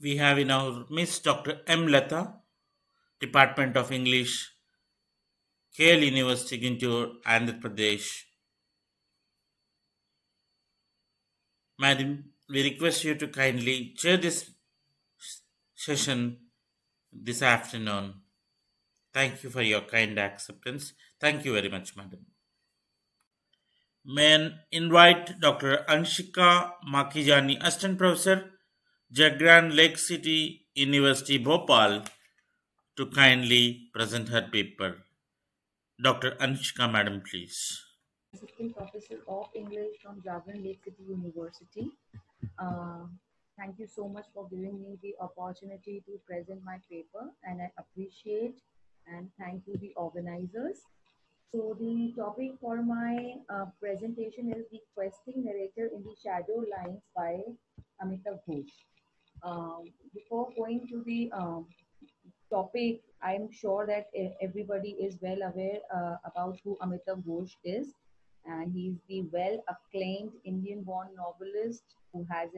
We have in our midst Dr. M. Lata, Department of English, KL University, Guntur, Andhra Pradesh. Madam, we request you to kindly chair this session this afternoon. Thank you for your kind acceptance. Thank you very much, Madam. May I invite Dr. Anshika Makijani, Assistant Professor, Jagran Lake City University, Bhopal, to kindly present her paper. Dr. Anshika, Madam, please. Assistant Professor of English from Jagan Lake City University. Uh, Thank you so much for giving me the opportunity to present my paper, and I appreciate and thank you, the organizers. So, the topic for my presentation is the questing narrator in the shadow lines by Amitav Ghosh. Before going to the topic, I'm sure that everybody is well aware about who Amitav Ghosh is, and he's the well acclaimed Indian born novelist who has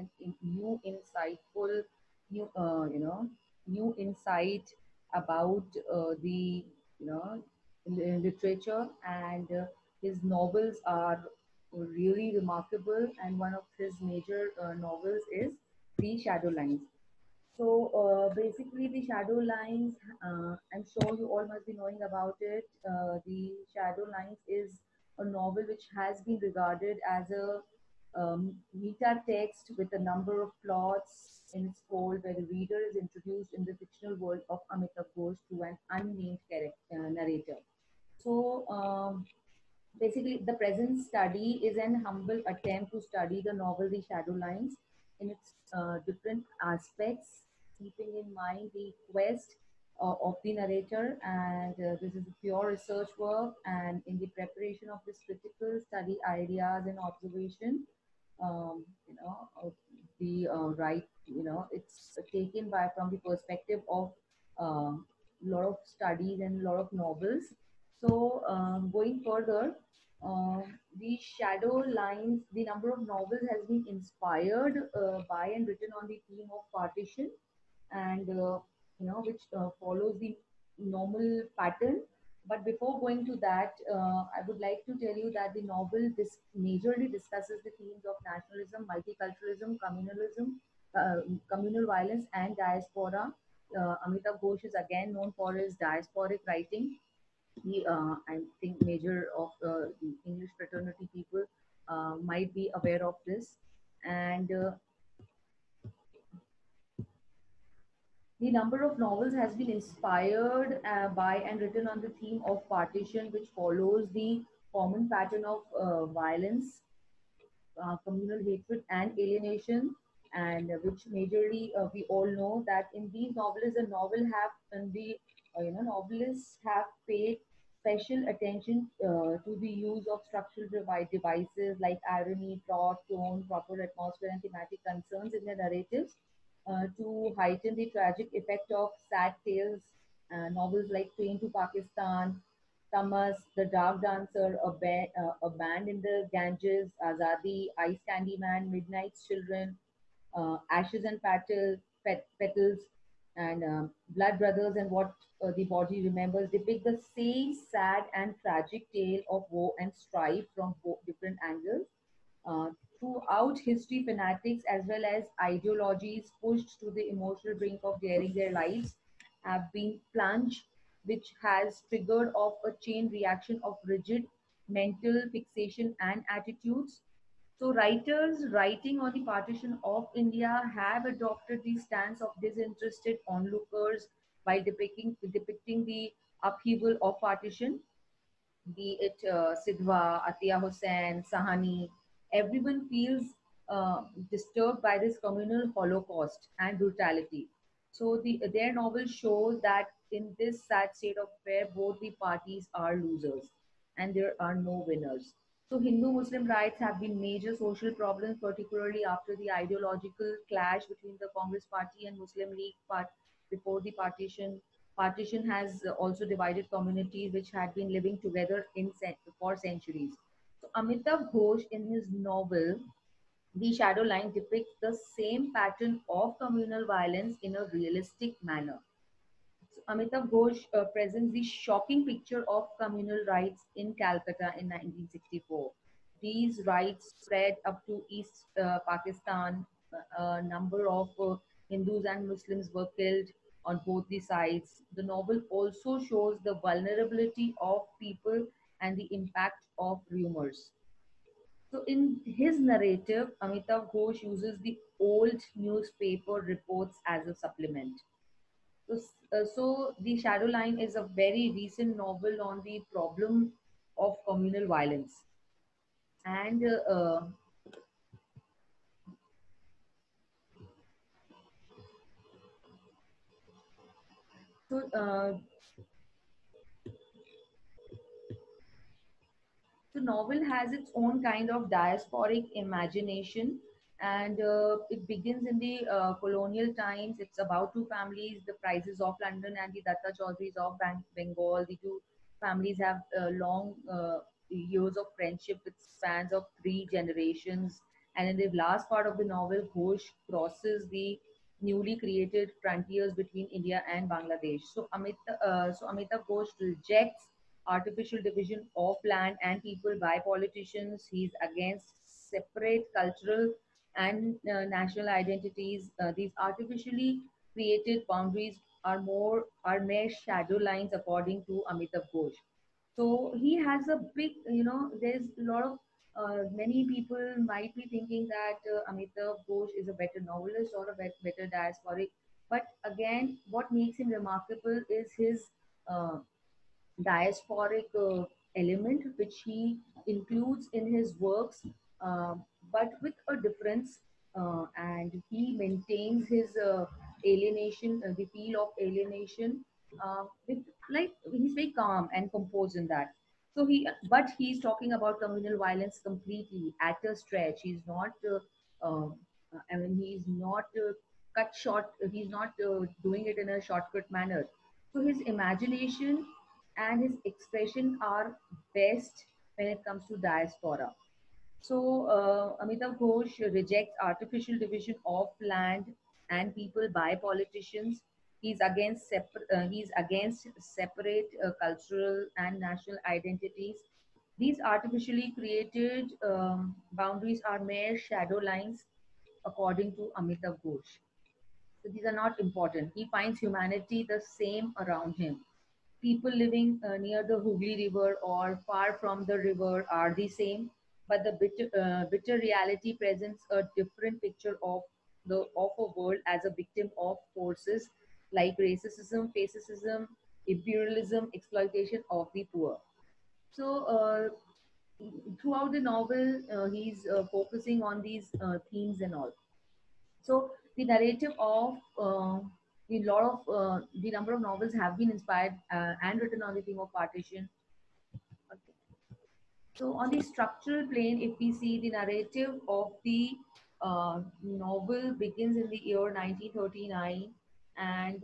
new insightful, new, new insight about the, literature, and his novels are really remarkable. And one of his major novels is The Shadow Lines. So basically, the shadow lines, I'm sure you all must be knowing about it. The Shadow Lines is a novel which has been regarded as a meta text with a number of plots in its fold, where the reader is introduced in the fictional world of Amitav Ghosh through an unnamed narrator. So basically, the present study is an humble attempt to study the novel The Shadow Lines in its different aspects, keeping in mind the quest of the narrator. And this is a pure research work. And in the preparation of this critical study, ideas and observation, the right, it's taken by from the perspective of a lot of studies and a lot of novels. So going further, the shadow lines, the number of novels has been inspired by and written on the theme of partition, and which follows the normal pattern. But before going to that, I would like to tell you that the novel majorly discusses the themes of nationalism, multiculturalism, communalism, communal violence, and diaspora. Amitav Ghosh is again known for his diasporic writing. I think major of the English fraternity people might be aware of this. And the number of novels has been inspired by and written on the theme of partition, which follows the common pattern of violence, communal hatred, and alienation, and which majorly we all know that in these novels, the novel have and the novelists have paid special attention to the use of structural devices like irony, plot, tone, proper atmosphere, and thematic concerns in their narratives to heighten the tragic effect of sad tales. Novels like Train to Pakistan, Tamas, The Dark Dancer, a Band in the Ganges, Azadi, Ice Candy Man, Midnight's Children, Ashes and Petals, and Blood Brothers and What the Body Remembers depict the same sad and tragic tale of war and strife from different angles. Uh, Throughout history, fanatics as well as ideologies pushed to the emotional brink of daring their lives have been plunged, which has triggered off a chain reaction of rigid mental fixation and attitudes. So, writers writing on the partition of India have adopted the stance of disinterested onlookers while depicting the upheaval of partition, be it Sidhwa, Atiya Hussain, Sahani. Everyone feels disturbed by this communal holocaust and brutality. So their novel shows that in this sad state of affair, both the parties are losers and there are no winners. So Hindu-Muslim rights have been major social problems, particularly after the ideological clash between the Congress Party and Muslim League before the partition. Partition has also divided communities which had been living together for centuries. So Amitav Ghosh, in his novel The shadow line depicts the same pattern of communal violence in a realistic manner. So Amitav Ghosh presents the shocking picture of communal riots in Calcutta in 1964. These riots spread up to East Pakistan. A number of Hindus and Muslims were killed on both the sides. The novel also shows the vulnerability of people and the impact of rumors. So, in his narrative, Amitav Ghosh uses the old newspaper reports as a supplement. So, The Shadow Line is a very recent novel on the problem of communal violence. And so, The novel has its own kind of diasporic imagination, and it begins in the colonial times. It's about two families, the Prices of London and the Datta Chaudhurys of Bengal. The two families have long years of friendship with spans of three generations. And in the last part of the novel, Ghosh crosses the newly created frontiers between India and Bangladesh. So Amitav Ghosh rejects artificial division of land and people by politicians. He's against separate cultural and national identities. These artificially created boundaries are mere shadow lines, according to Amitav Ghosh. So he has a big, there's a lot of many people might be thinking that Amitav Ghosh is a better novelist or a better diasporic. But again, what makes him remarkable is his uh, diasporic element which he includes in his works, uh, but with a difference, and he maintains his alienation, the feel of alienation, with like he's very calm and composed in that. But he's talking about communal violence completely at a stretch. He's not, I mean, he's not cut short. He's not doing it in a shortcut manner. So his imagination and his expression are best when it comes to diaspora. So Amitav Ghosh rejects artificial division of land and people by politicians. He's against separate cultural and national identities. These artificially created boundaries are mere shadow lines, according to Amitav Ghosh. So these are not important. He finds humanity the same around him. People living near the Hooghly River or far from the river are the same, but the bitter reality presents a different picture of a world as a victim of forces like racism, fascism, imperialism, exploitation of the poor. So throughout the novel, he's focusing on these themes and all. So the narrative of the number of novels have been inspired and written on the theme of partition. Okay. So on the structural plane, if we see the narrative of the novel begins in the year 1939, and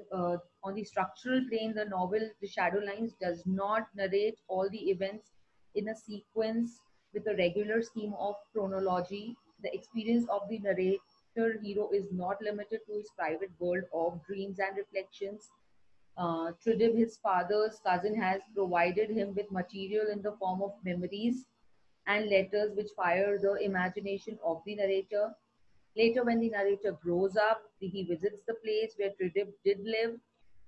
on the structural plane, the novel The Shadow Lines does not narrate all the events in a sequence with a regular scheme of chronology. The experience of the narrator hero is not limited to his private world of dreams and reflections. Tridib, his father's cousin, has provided him with material in the form of memories and letters which fire the imagination of the narrator. Later, when the narrator grows up, he visits the place where Tridib did live.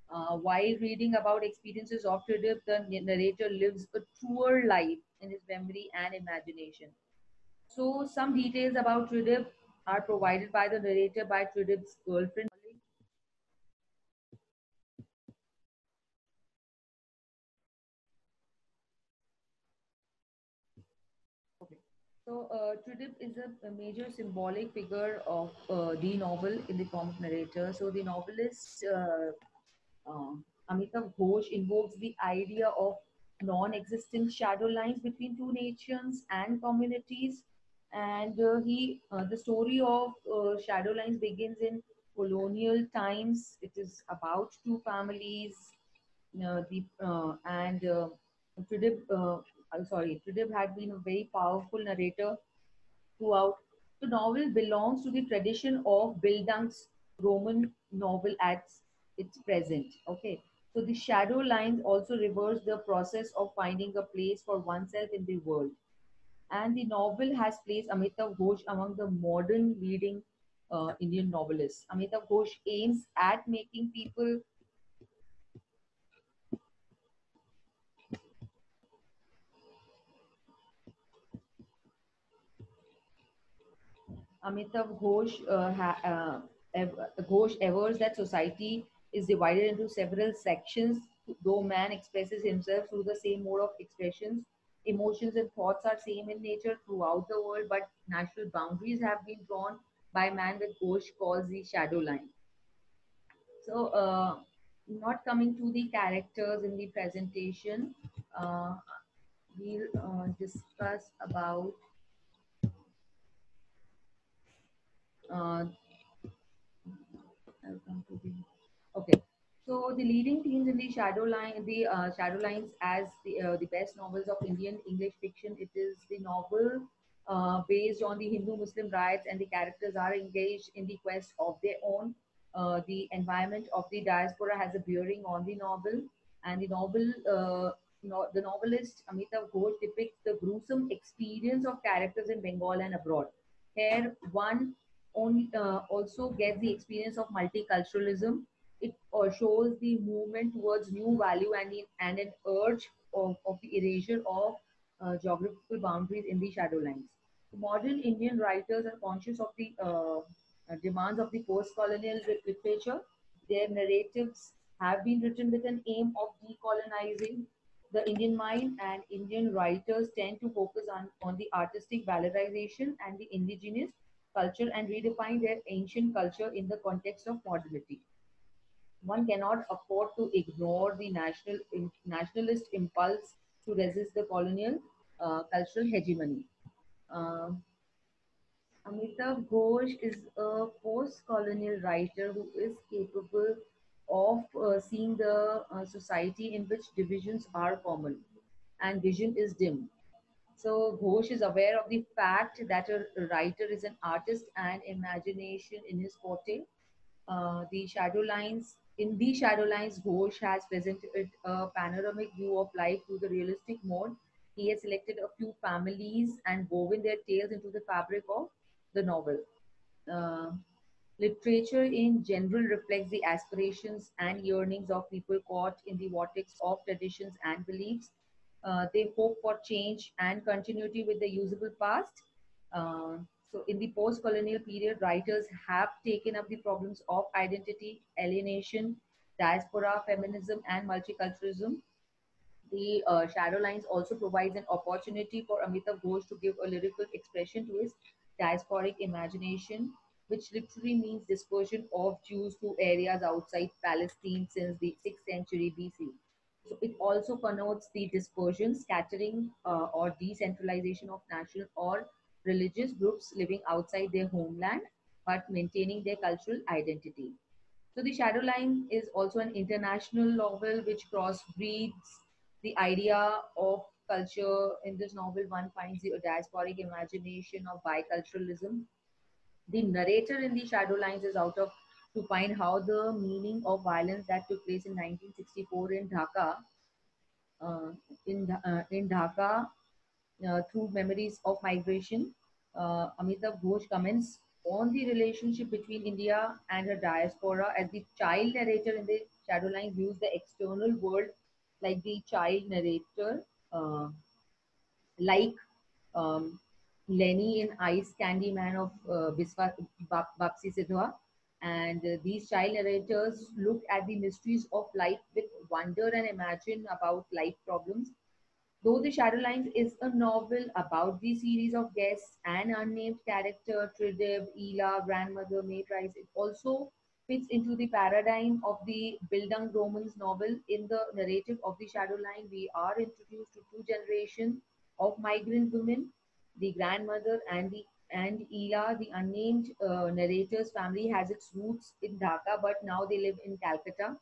While reading about experiences of Tridib, the narrator lives a truer life in his memory and imagination. So, some details about Tridib are provided by the narrator by Tridib's girlfriend. Okay. So, Tridib is a major symbolic figure of the novel in the form of narrator. So, the novelist uh, Amitav Ghosh invokes the idea of non existent shadow lines between two nations and communities. And the story of shadow lines begins in colonial times. It is about two families. And Tridib, Tridib had been a very powerful narrator throughout. The novel belongs to the tradition of Bildung's Roman novel at its present. Okay. So the shadow lines also reverse the process of finding a place for oneself in the world. And the novel has placed Amitav Ghosh among the modern leading Indian novelists. Amitav Ghosh aims at making people Amitav Ghosh, Ghosh avers that society is divided into several sections, though man expresses himself through the same mode of expressions. Emotions and thoughts are same in nature throughout the world, but national boundaries have been drawn by man, with Ghosh calls the shadow line. So, not coming to the characters in the presentation, uh, we'll discuss about uh, I'll come to the. Okay. So the leading themes in the shadow lines as the best novels of Indian English fiction. It is the novel based on the Hindu-Muslim riots, and the characters are engaged in the quest of their own. The environment of the diaspora has a bearing on the novel, and the novelist Amitav Ghosh depicts the gruesome experience of characters in Bengal and abroad. Here, one also gets the experience of multiculturalism. It shows the movement towards new value and an urge of the erasure of geographical boundaries in the shadow lines. Modern Indian writers are conscious of the demands of the post-colonial literature. Their narratives have been written with an aim of decolonizing the Indian mind, and Indian writers tend to focus on the artistic valorization and the indigenous culture and redefine their ancient culture in the context of modernity. One cannot afford to ignore the nationalist impulse to resist the colonial cultural hegemony. Uh, Amitav Ghosh is a post-colonial writer who is capable of seeing the society in which divisions are common and vision is dim. So Ghosh is aware of the fact that a writer is an artist and imagination in his forte. The shadow lines In the shadow lines, Ghosh has presented a panoramic view of life through the realistic mode. He has selected a few families and woven their tales into the fabric of the novel. Uh, Literature in general reflects the aspirations and yearnings of people caught in the vortex of traditions and beliefs. They hope for change and continuity with the usable past. Uh, so, in the post colonial period, writers have taken up the problems of identity, alienation, diaspora, feminism, and multiculturalism. The Shadow Lines also provides an opportunity for Amitav Ghosh to give a lyrical expression to his diasporic imagination, which literally means dispersion of Jews to areas outside Palestine since the 6th century BC. So it also connotes the dispersion, scattering, or decentralization of national or religious groups living outside their homeland but maintaining their cultural identity. So the Shadow Line is also an international novel which crossbreeds the idea of culture. In this novel, one finds the diasporic imagination of biculturalism. The narrator in the Shadow Lines is out of to find how the meaning of violence that took place in 1964 in Dhaka, uh, in Dhaka, through memories of migration. Amitav Ghosh comments on the relationship between India and her diaspora as the child narrator in the Shadowline views the external world like the child narrator, uh, like um, Lenny in Ice Candy Man of Bapsi Sidhwa. And these child narrators look at the mysteries of life with wonder and imagine about life problems. Though The Shadowlines is a novel about the series of guests and unnamed character Tridib, Ela, grandmother, May Price, it also fits into the paradigm of the Bildung Romans novel. In the narrative of The Shadowline, we are introduced to two generations of migrant women, the grandmother and Ela, the unnamed narrator's family has its roots in Dhaka, but now they live in Calcutta.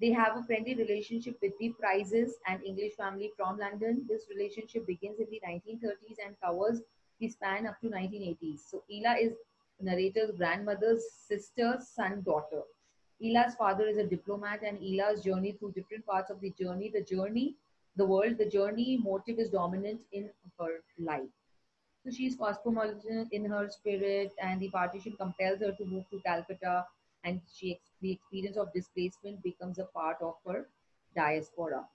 They have a friendly relationship with the Prizes, an English family from London. This relationship begins in the 1930s and covers They span up to 1980s. So Ela is narrator's grandmother's sister, son, daughter. Ela's father is a diplomat, and Ela's journey through different parts of the world, the journey motive is dominant in her life. So she's cosmopolitan in her spirit, and the partition compels her to move to Calcutta, and the experience of displacement becomes a part of her diaspora.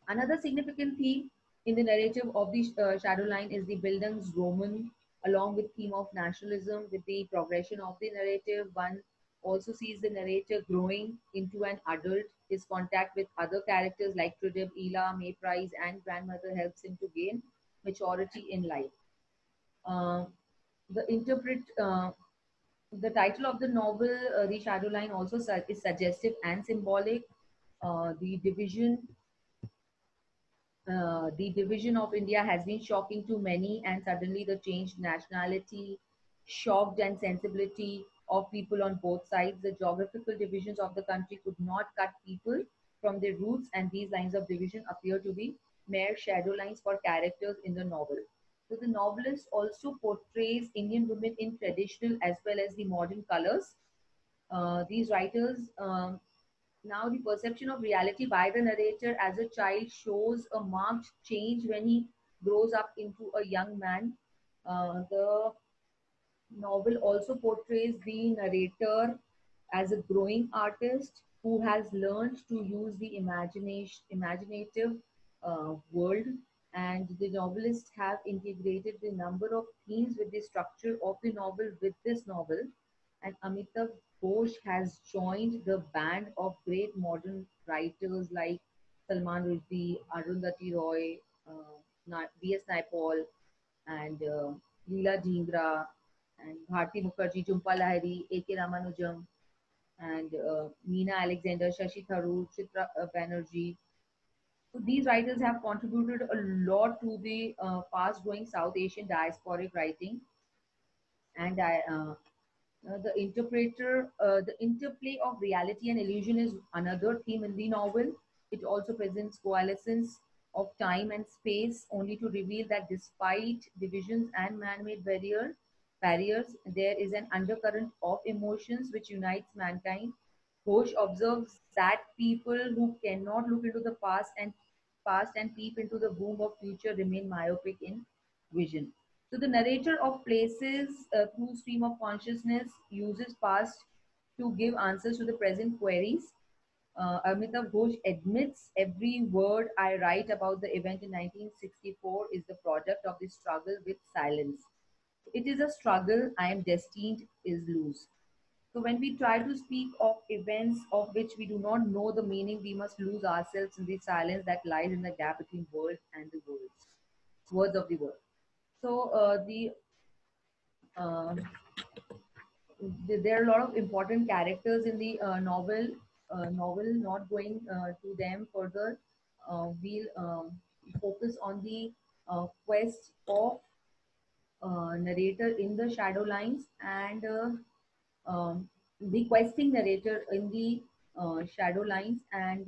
Another significant theme in the narrative of the shadow line is the Bildungsroman, along with theme of nationalism. With the progression of the narrative, one also sees the narrator growing into an adult. His contact with other characters like Tridib, Ela, May Price, and grandmother helps him to gain maturity in life. Uh, the interpret the title of the novel, The Shadow Line, also is suggestive and symbolic. The division of India has been shocking to many, and suddenly the changed nationality shocked and sensibility of people on both sides. The geographical divisions of the country could not cut people from their roots, and these lines of division appear to be mere shadow lines for characters in the novel. So the novelist also portrays Indian women in traditional as well as the modern colors. These writers Now, the perception of reality by the narrator as a child shows a marked change when he grows up into a young man. The novel also portrays the narrator as a growing artist who has learned to use the imaginative world, and the novelists have integrated the number of themes with the structure of the novel with this novel. And Amitav Ghosh has joined the band of great modern writers like Salman Rushdie, Arundhati Roy, V.S. Naipaul, and Leela Dhingra, and Bharti Mukherjee, Jhumpa Lahiri, A.K. Ramanujam, and Meena Alexander, Shashi Tharoor, Chitra Banerjee. So these writers have contributed a lot to the fast-growing South Asian diasporic writing, and the interplay of reality and illusion is another theme in the novel. It also presents coalescence of time and space, only to reveal that despite divisions and man-made barriers, there is an undercurrent of emotions which unites mankind. Ghosh observes that people who cannot look into the past and peep into the womb of future remain myopic in vision. So the narrator of places through stream of consciousness uses past to give answers to the present queries. Amitav Ghosh admits every word I write about the event in 1964 is the product of the struggle with silence. It is a struggle I am destined is lose. So when we try to speak of events of which we do not know the meaning, we must lose ourselves in the silence that lies in the gap between world and the words of the world. So uh, there are a lot of important characters in the novel. Not going to them further, we'll focus on the quest of narrator in the shadow lines, and the questing narrator in the shadow lines, and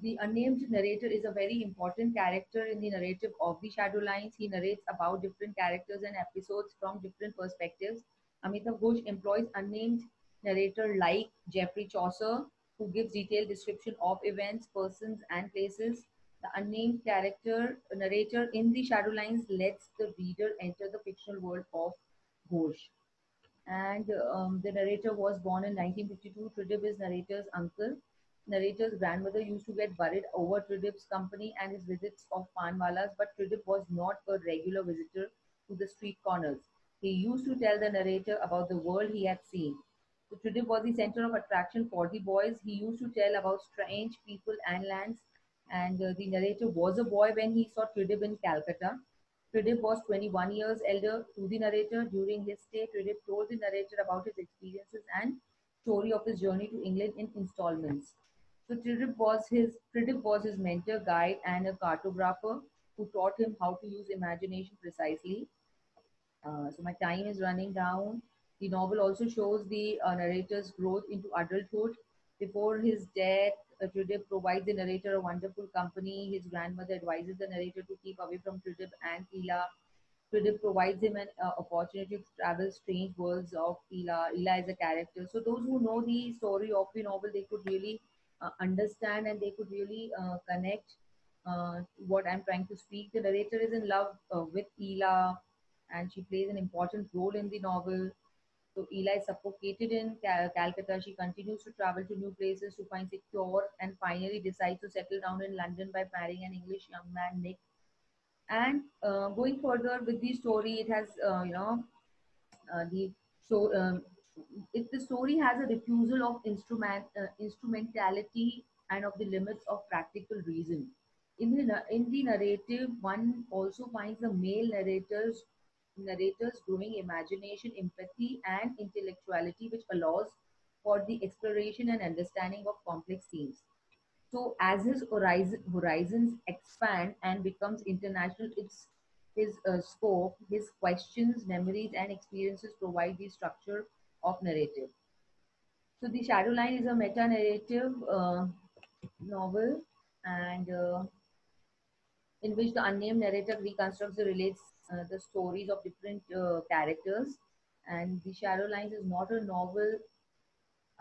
the unnamed narrator is a very important character in the narrative of the Shadow Lines. He narrates about different characters and episodes from different perspectives. Amitav Ghosh employs unnamed narrator like Geoffrey Chaucer, who gives detailed description of events, persons, and places. The unnamed character narrator in the Shadow Lines lets the reader enter the fictional world of Ghosh. And the narrator was born in 1952. Tridib is narrator's uncle. Narrator's grandmother used to get worried over Tridib's company and his visits of Panwalas, but Tridib was not a regular visitor to the street corners. He used to tell the narrator about the world he had seen. So Tridib was the center of attraction for the boys. He used to tell about strange people and lands, and the narrator was a boy when he saw Tridib in Calcutta. Tridib was 21 years elder to the narrator. During his stay, Tridib told the narrator about his experiences and story of his journey to England in installments. So Tridib was his mentor, guide, and a cartographer who taught him how to use imagination precisely. So my time is running down. The novel also shows the narrator's growth into adulthood. Before his death, Tridib provides the narrator a wonderful company. His grandmother advises the narrator to keep away from Tridib and Ela. Tridib provides him an opportunity to travel strange worlds of Ela. Ela is a character. So those who know the story of the novel, they could really understand and they could really connect what I'm trying to speak. The narrator is in love with Ela, and she plays an important role in the novel. So Ela is suffocated in Calcutta. She continues to travel to new places to find secure and finally decides to settle down in London by marrying an English young man, Nick. And going further with the story, it has, the so if the story has a refusal of instrumentality and of the limits of practical reason. In the narrative, one also finds the male narrators growing imagination, empathy, and intellectuality, which allows for the exploration and understanding of complex themes. So as his horizons expand and becomes international, his scope, his questions, memories, and experiences provide the structure of narrative. So the Shadowline is a meta-narrative novel, and in which the unnamed narrator reconstructs the relates the stories of different characters. And the Shadowlines is not a novel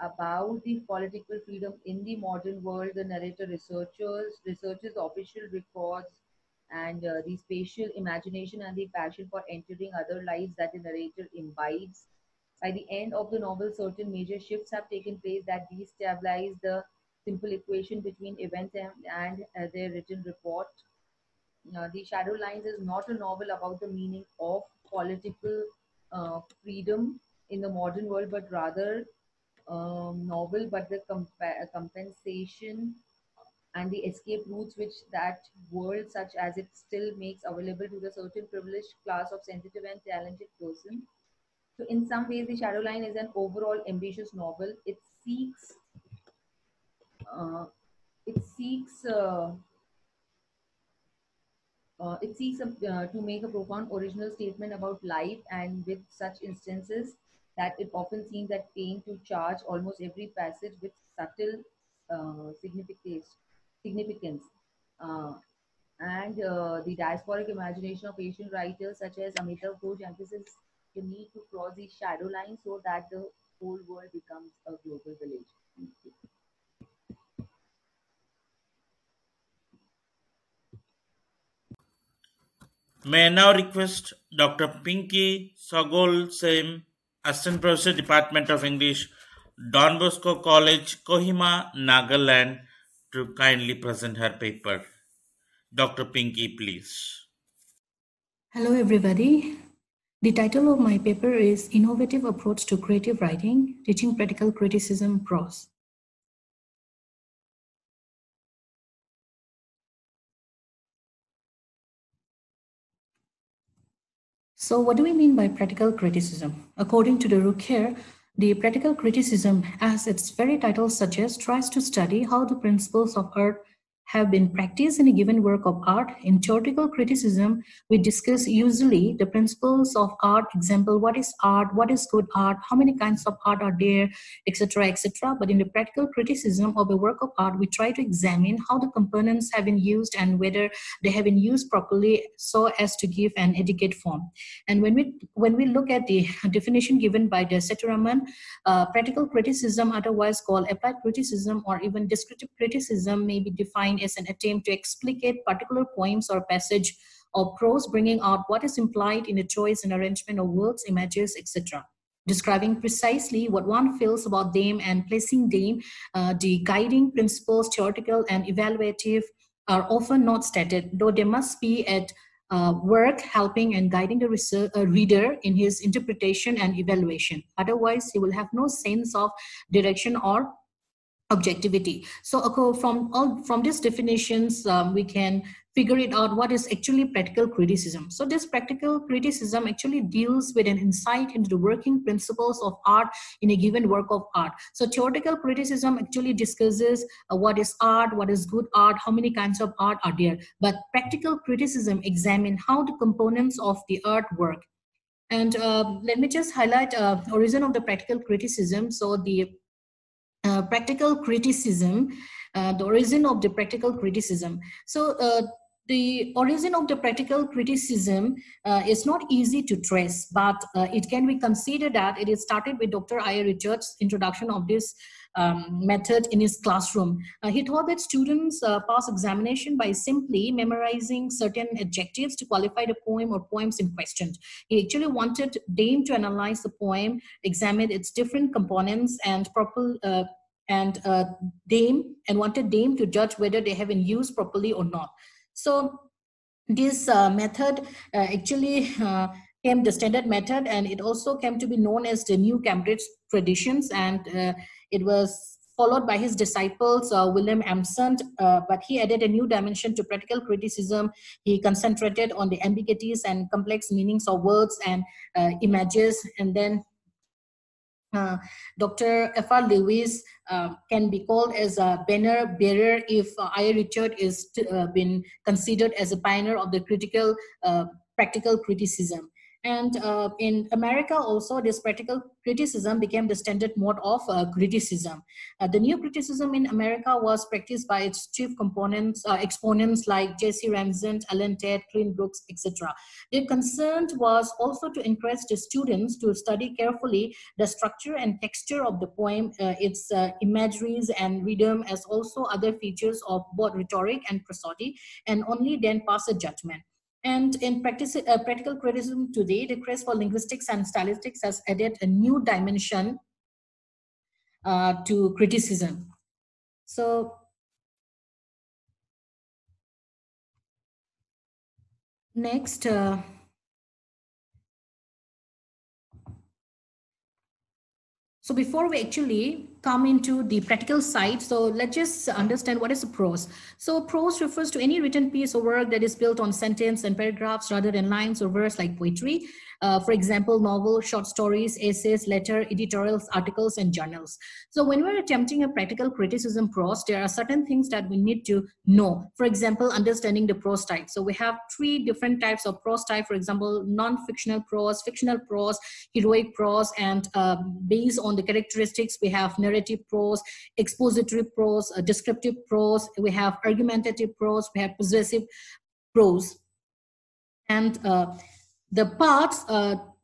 about the political freedom in the modern world. The narrator researches the official records and the spatial imagination and the passion for entering other lives that the narrator imbibes. By the end of the novel, certain major shifts have taken place that destabilize the simple equation between events and their written report. The Shadow Lines is not a novel about the meaning of political freedom in the modern world, but rather novel, but the compensation and the escape routes which that world, such as it still makes available to the certain privileged class of sensitive and talented person. So, in some ways, the Shadowline is an overall ambitious novel. Uh, it seeks to make a profound original statement about life, and with such instances that it often seems that pain to charge almost every passage with subtle significance. Uh, and the diasporic imagination of Asian writers such as Amitav Ghosh emphasizes the need to cross the shadow line so that the whole world becomes a global village. Thank you. May I now request Dr. Pinky Sogolsem, Assistant Professor, Department of English, Don Bosco College, Kohima, Nagaland, to kindly present her paper. Dr. Pinky, please. Hello, everybody. The title of my paper is Innovative Approach to Creative Writing, Teaching Practical Criticism Prose. So what do we mean by practical criticism? According to de Roukheer, the practical criticism, as its very title suggests, tries to study how the principles of art have been practiced in a given work of art. In theoretical criticism, we discuss usually the principles of art, example, what is art, what is good art, how many kinds of art are there, etc., etc. But in the practical criticism of a work of art, we try to examine how the components have been used and whether they have been used properly so as to give an adequate form. And when we look at the definition given by the Seturaman, practical criticism, otherwise called applied criticism or even descriptive criticism, may be defined as an attempt to explicate particular poems or passage of prose, bringing out what is implied in the choice and arrangement of words, images, etc., describing precisely what one feels about them and placing them. The guiding principles, theoretical and evaluative, are often not stated, though they must be at work helping and guiding the reader in his interpretation and evaluation. Otherwise, he will have no sense of direction or objectivity. So from these definitions, we can figure it out what is actually practical criticism. So this practical criticism actually deals with an insight into the working principles of art in a given work of art. So theoretical criticism actually discusses what is art, what is good art, how many kinds of art are there. But practical criticism examines how the components of the art work. And let me just highlight origin of the practical criticism. So the practical criticism the origin of the practical criticism. So the origin of the practical criticism is not easy to trace, but it can be considered that it is started with Dr. I.A. Richards' introduction of this method in his classroom. He thought that students pass examination by simply memorizing certain adjectives to qualify the poem or poems in question. He actually wanted them to analyze the poem, examine its different components, and wanted them to judge whether they have been used properly or not. So this method actually came the standard method, and it also came to be known as the New Cambridge traditions, and it was followed by his disciples, William Amsden, but he added a new dimension to practical criticism. He concentrated on the ambiguities and complex meanings of words and images, and then Dr. F.R. Lewis can be called as a banner bearer if I.A. Richard is been considered as a pioneer of the practical criticism. And in America also, this practical criticism became the standard mode of criticism. The new criticism in America was practiced by its chief exponents like J.C. Ramsden, Alan Tate, Clint Brooks, etc. Their concern was also to encourage the students to study carefully the structure and texture of the poem, its imageries and rhythm, as also other features of both rhetoric and prosody, and only then pass a judgment. And in practical criticism today, the craze for linguistics and stylistics has added a new dimension to criticism. So next, so before we actually come into the practical side, so let's just understand what is a prose. So prose refers to any written piece or work that is built on sentence and paragraphs rather than lines or verse like poetry. For example, novel, short stories, essays, letter, editorials, articles, and journals. So when we're attempting a practical criticism prose, there are certain things that we need to know. For example, understanding the prose type. So we have 3 different types of prose type. For example, non-fictional prose, fictional prose, heroic prose, and based on the characteristics, we have narrative prose, expository prose, descriptive prose, we have argumentative prose, we have possessive prose. And the parts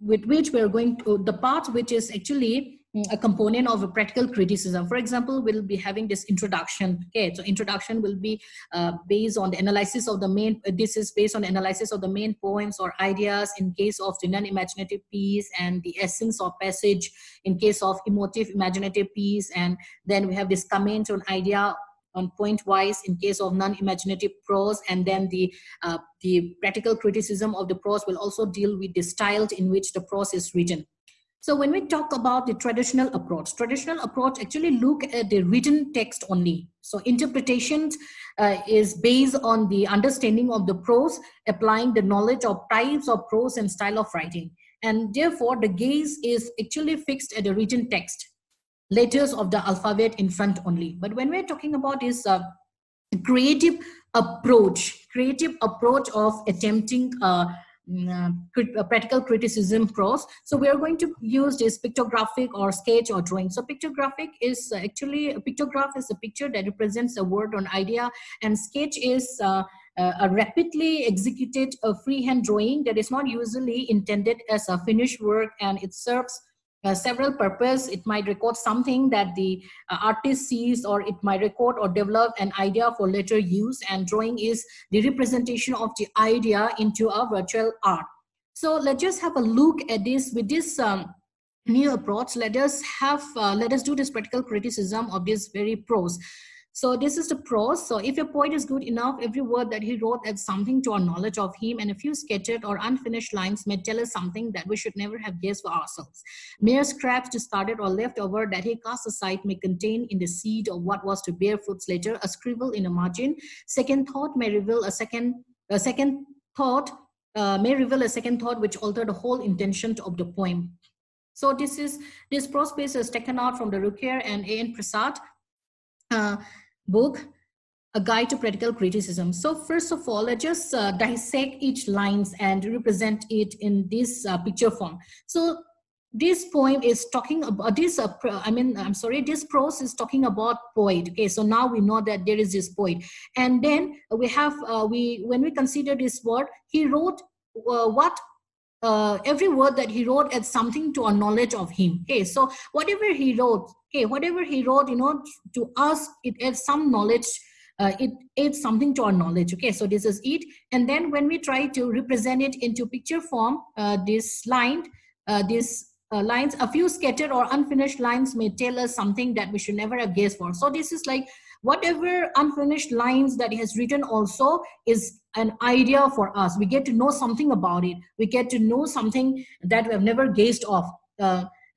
with which we're going to, the parts which is actually a component of a practical criticism. For example, we'll be having this introduction. Okay, so introduction will be based on the analysis of the main, this is based on the analysis of the main points or ideas in case of the non-imaginative piece, and the essence of passage in case of emotive imaginative piece. And then we have this comment on idea on point wise in case of non-imaginative prose, and then the practical criticism of the prose will also deal with the style in which the prose is written. So when we talk about the traditional approach actually look at the written text only. So interpretation is based on the understanding of the prose, applying the knowledge of types of prose and style of writing, and therefore the gaze is actually fixed at the written text, letters of the alphabet in front only. But when we're talking about this creative approach of attempting practical criticism prose, so we are going to use this pictographic or sketch or drawing. So pictographic is actually, a pictograph is a picture that represents a word or idea, and sketch is a rapidly executed freehand drawing that is not usually intended as a finished work, and it serves several purposes. It might record something that the artist sees, or it might record or develop an idea for later use, and drawing is the representation of the idea into a virtual art. So let's just have a look at this with this new approach. Let us do this practical criticism of this very prose. So this is the prose. So if a poet is good enough, every word that he wrote adds something to our knowledge of him, and a few sketched or unfinished lines may tell us something that we should never have guessed for ourselves. Mere scraps discarded or left over that he cast aside may contain in the seed of what was to bear fruits later, a scribble in a margin. Second thought may reveal a second thought which alter the whole intention of the poem. So this prose piece is taken out from the Rucker and A.N. Prasad book, A Guide to Practical Criticism. So first of all, let's just dissect each lines and represent it in this picture form. So this poem is talking about this this prose is talking about poet. Okay, so now we know that there is this poet, and then we have when we consider this word, he wrote what every word that he wrote adds something to our knowledge of him. Okay, so whatever he wrote, to us, it adds some knowledge. It adds something to our knowledge. Okay, so this is it. And then when we try to represent it into picture form, this line, lines, a few scattered or unfinished lines may tell us something that we should never have guessed for. So this is like whatever unfinished lines that he has written also is an idea for us. We get to know something about it. We get to know something that we have never gazed of.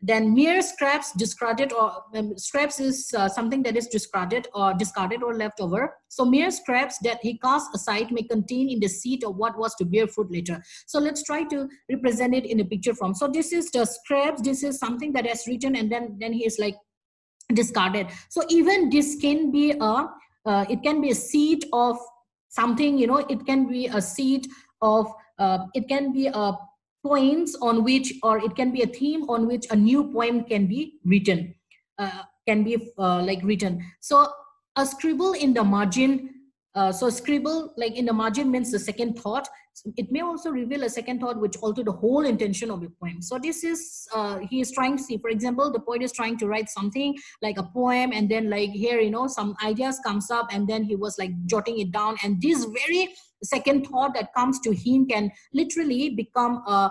Then mere scraps, discarded, or scraps is something that is discarded or left over. So mere scraps that he cast aside may contain in the seed of what was to bear fruit later. So let's try to represent it in a picture form. So this is the scraps. This is something that has written, and then he is like discarded. So even this can be it can be a seed of something. It can be a seed of it can be a poems on which, or it can be a theme on which a new poem can be written, written. So a scribble in the margin, so scribble like in the margin means the second thought. It may also reveal a second thought which alter the whole intention of the poem. So this is he is trying to see, for example, the poet is trying to write something like a poem, and then like here some ideas comes up, and then he was like jotting it down, and this very second thought that comes to him can literally become a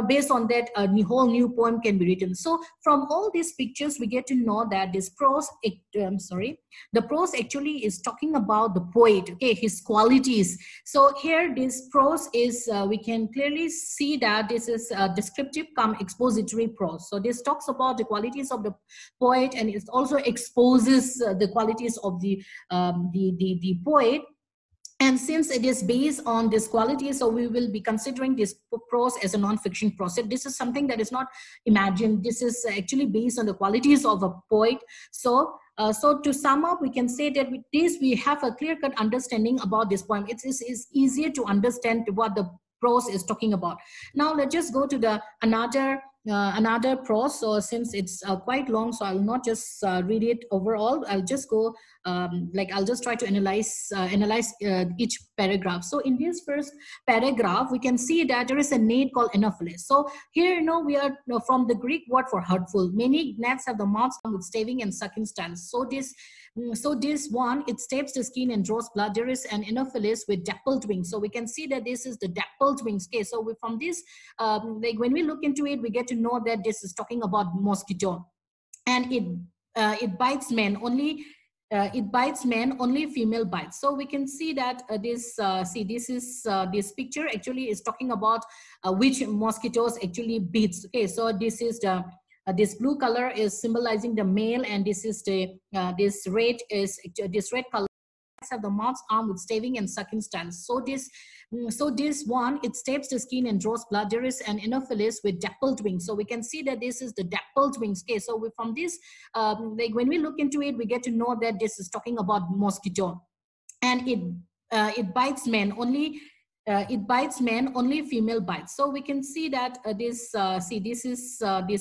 based on that, a whole new poem can be written. So from all these pictures, we get to know that this prose, the prose actually is talking about the poet, okay, his qualities. So here this prose is, we can clearly see that this is a descriptive come expository prose. So this talks about the qualities of the poet, and it also exposes the qualities of the poet. And since it is based on this quality, so we will be considering this prose as a non-fiction prose. This is something that is not imagined. This is actually based on the qualities of a poet. So to sum up, we can say that with this, we have a clear-cut understanding about this poem. It's easier to understand what the prose is talking about. Now let's just go to the another prose. So since it's quite long, so I'll not just read it overall. I'll just go I'll just try to analyze each paragraph. So in this first paragraph, we can see that there is a gnat called Anopheles. So here, we are from the Greek word for hurtful. Many gnats have the mouths with staving and sucking styles. So this one, it stabs the skin and draws blood. There is an Anopheles with dappled wings. So we can see that this is the dappled wings case. So from this, when we look into it, we get to know that this is talking about mosquito, and it bites men only. It bites men, only female bites. So we can see that this picture actually is talking about which mosquitoes actually bites. Okay, so this is the this blue color is symbolizing the male, and this is the this red color have the mouths armed with staving and sucking styles. So this one, it stabs the skin and draws blood. There is an Anopheles with dappled wings. So we can see that this is the dappled wings case. So from this, when we look into it, we get to know that this is talking about mosquito, and it bites men only. It bites men, only female bites. So we can see that this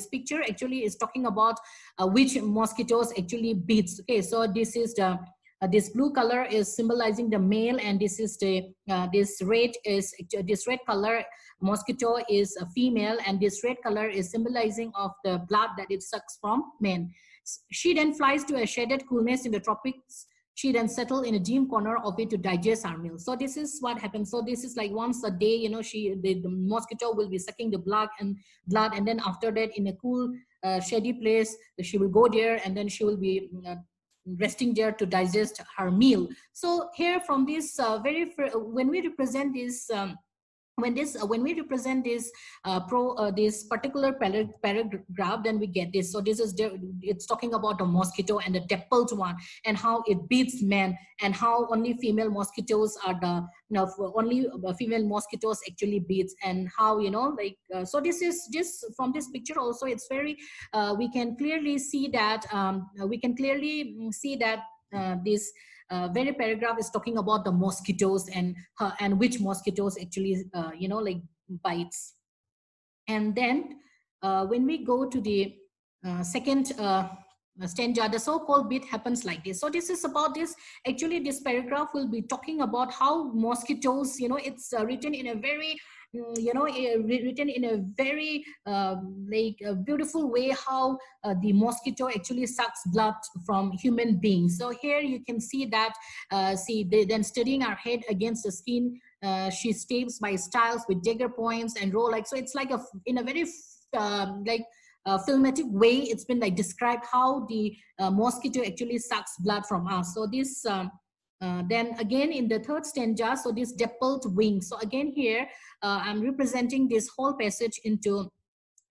picture actually is talking about which mosquitoes actually bites. Okay, so this is the this blue color is symbolizing the male, and this is the this red color mosquito is a female, and this red color is symbolizing of the blood that it sucks from men. She then flies to a shaded coolness in the tropics. She then settle in a dim corner of it to digest her meal. So this is what happens. So this is like once a day, the mosquito will be sucking the blood, and then after that, in a cool, shady place, she will go there, and then she will be resting there to digest her meal. So here from this when we represent this when we represent this this particular paragraph, then we get this. So it's talking about the mosquito and the dappled one, and how it beats men, and how only female mosquitoes are the only female mosquitoes actually beats, and how so this is just from this picture also. It's very we can clearly see that this very paragraph is talking about the mosquitoes, and which mosquitoes actually bites. And then when we go to the second stanza, the so-called bit happens like this. So this is about this. Actually, this paragraph will be talking about how mosquitoes, it's written in a very written in a very like a beautiful way, how the mosquito actually sucks blood from human beings. So here you can see that see they then studying our head against the skin, she stabs by styles with dagger points and row like. So it's like in a very filmatic way, it's been like described how the mosquito actually sucks blood from us. So this then again in the third stanza, so this dappled wing. So again here I'm representing this whole passage into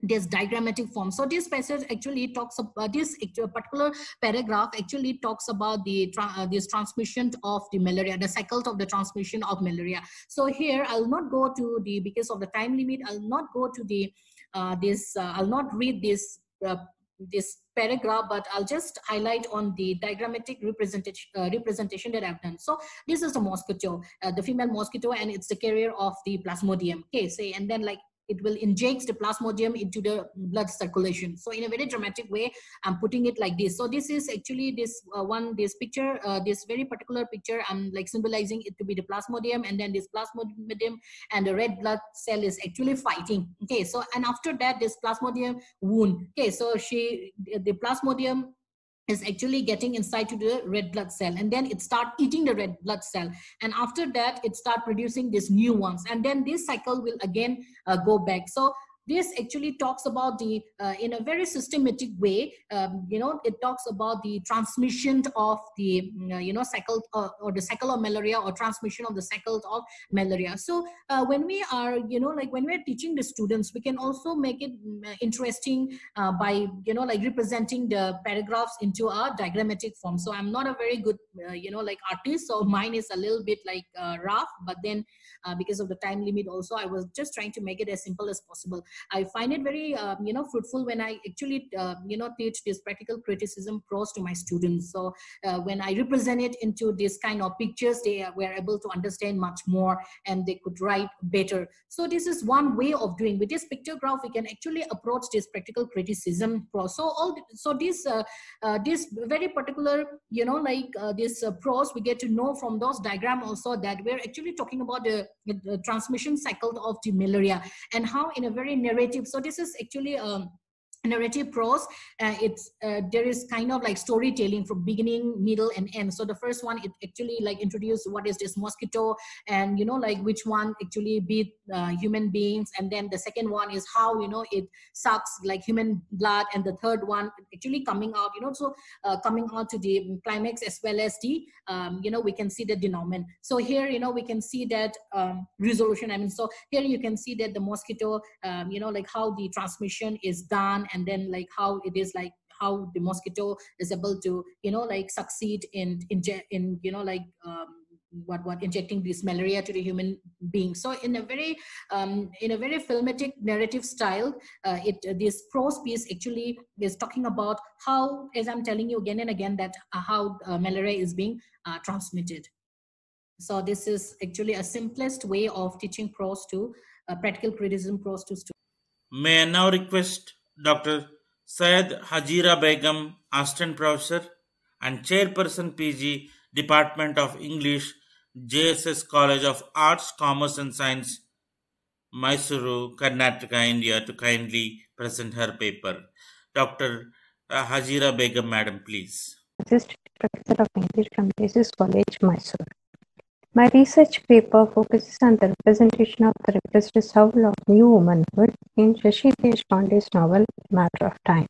this diagrammatic form. So this passage actually talks about this particular paragraph actually talks about the this transmission of the malaria, the cycle of the transmission of malaria. So here I'll not go to the, because of the time limit, I'll not go to the I'll not read this this paragraph, but I'll just highlight on the diagrammatic representation that I've done. So this is a mosquito, the female mosquito, and it's the carrier of the Plasmodium. Okay, say, and then like it will inject the Plasmodium into the blood circulation. So in a very dramatic way, I'm putting it like this. So this is actually this this picture, this very particular picture, I'm like symbolizing it to be the Plasmodium, and then this Plasmodium and the red blood cell is actually fighting. Okay, so and after that, this Plasmodium wound. Okay, so the Plasmodium is actually getting inside to the red blood cell, and then it start eating the red blood cell, and after that it start producing these new ones, and then this cycle will again go back. So this actually talks about the in a very systematic way, it talks about the transmission of the cycle or the cycle of malaria, or transmission of the cycle of malaria. So when we are when we're teaching the students, we can also make it interesting by representing the paragraphs into a diagrammatic form. So I'm not a very good artist, so mine is a little bit like rough, but then because of the time limit also, I was just trying to make it as simple as possible. I find it very, fruitful when I actually, teach this practical criticism prose to my students. So when I represent it into this kind of pictures, they were able to understand much more, and they could write better. So this is one way of doing. With this pictograph, we can actually approach this practical criticism prose. So this very particular, this prose, we get to know from those diagram also that we're actually talking about the transmission cycle of the malaria, and how in a very narrative. So this is actually narrative prose. There is kind of like storytelling from beginning, middle, and end. So the first one, it actually like introduce what is this mosquito, and which one actually beat human beings, and then the second one is how it sucks like human blood, and the third one actually coming out coming out to the climax, as well as the we can see the denouement. So here we can see that resolution. I mean, so here you can see that the mosquito like how the transmission is done, and then like how it is like how the mosquito is able to succeed in injecting this malaria to the human being. So in a very filmatic narrative style, this prose piece actually is talking about how, as I'm telling you again and again, that how malaria is being transmitted. So this is actually a simplest way of teaching prose to practical criticism prose to students. May I now request Dr. Syed Hajira Begum, Assistant Professor and Chairperson PG, Department of English, JSS College of Arts, Commerce and Science, Mysuru, Karnataka, India, to kindly present her paper. Dr. Hajira Begum, Madam, please. Assistant Professor of English from JSS College, Mysuru. My research paper focuses on the representation of the repressed soul of new womanhood in Shashi Deshpande's novel Matter of Time.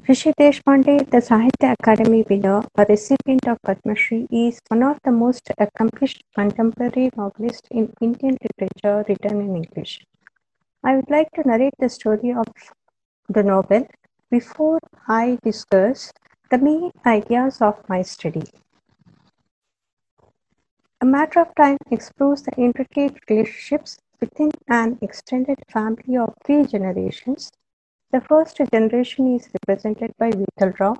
Shashi Deshpande, the Sahitya Academy winner, a recipient of Padma Shri, is one of the most accomplished contemporary novelists in Indian literature written in English. I would like to narrate the story of the novel before I discuss the main ideas of my study. A Matter of Time explores the intricate relationships within an extended family of 3 generations. The first generation is represented by Vittal Rao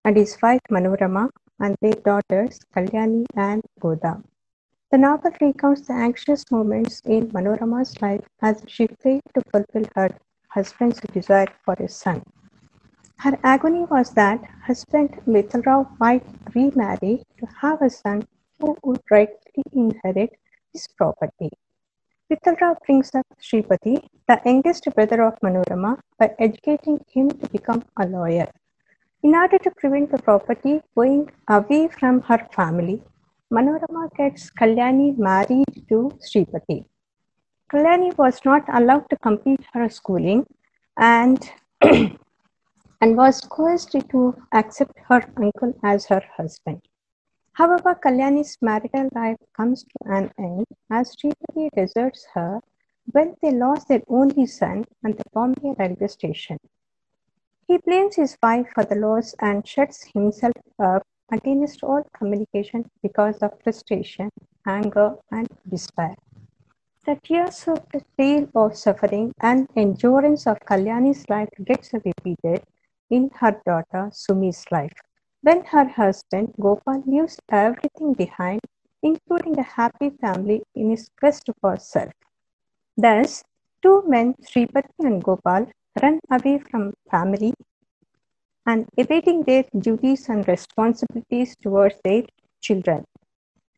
and his wife Manorama and their daughters Kalyani and Goda. The novel recounts the anxious moments in Manorama's life as she failed to fulfill her husband's desire for a son. Her agony was that husband Mithalrao might remarry to have a son who would rightfully inherit his property. Mithalrao brings up Sripati, the youngest brother of Manorama, by educating him to become a lawyer. In order to prevent the property going away from her family, Manorama gets Kalyani married to Sripati. Kalyani was not allowed to complete her schooling and was coerced to accept her uncle as her husband. However, Kalyani's marital life comes to an end as Sripati deserts her when they lost their only son at the Bombay railway station. He blames his wife for the loss and shuts himself up against all communication because of frustration, anger, and despair. The tear-soaked tale of suffering and endurance of Kalyani's life gets repeated in her daughter Sumi's life, when her husband Gopal leaves everything behind, including a happy family, in his quest for self. Thus, two men, Sripati and Gopal, run away from family and evading their duties and responsibilities towards their children.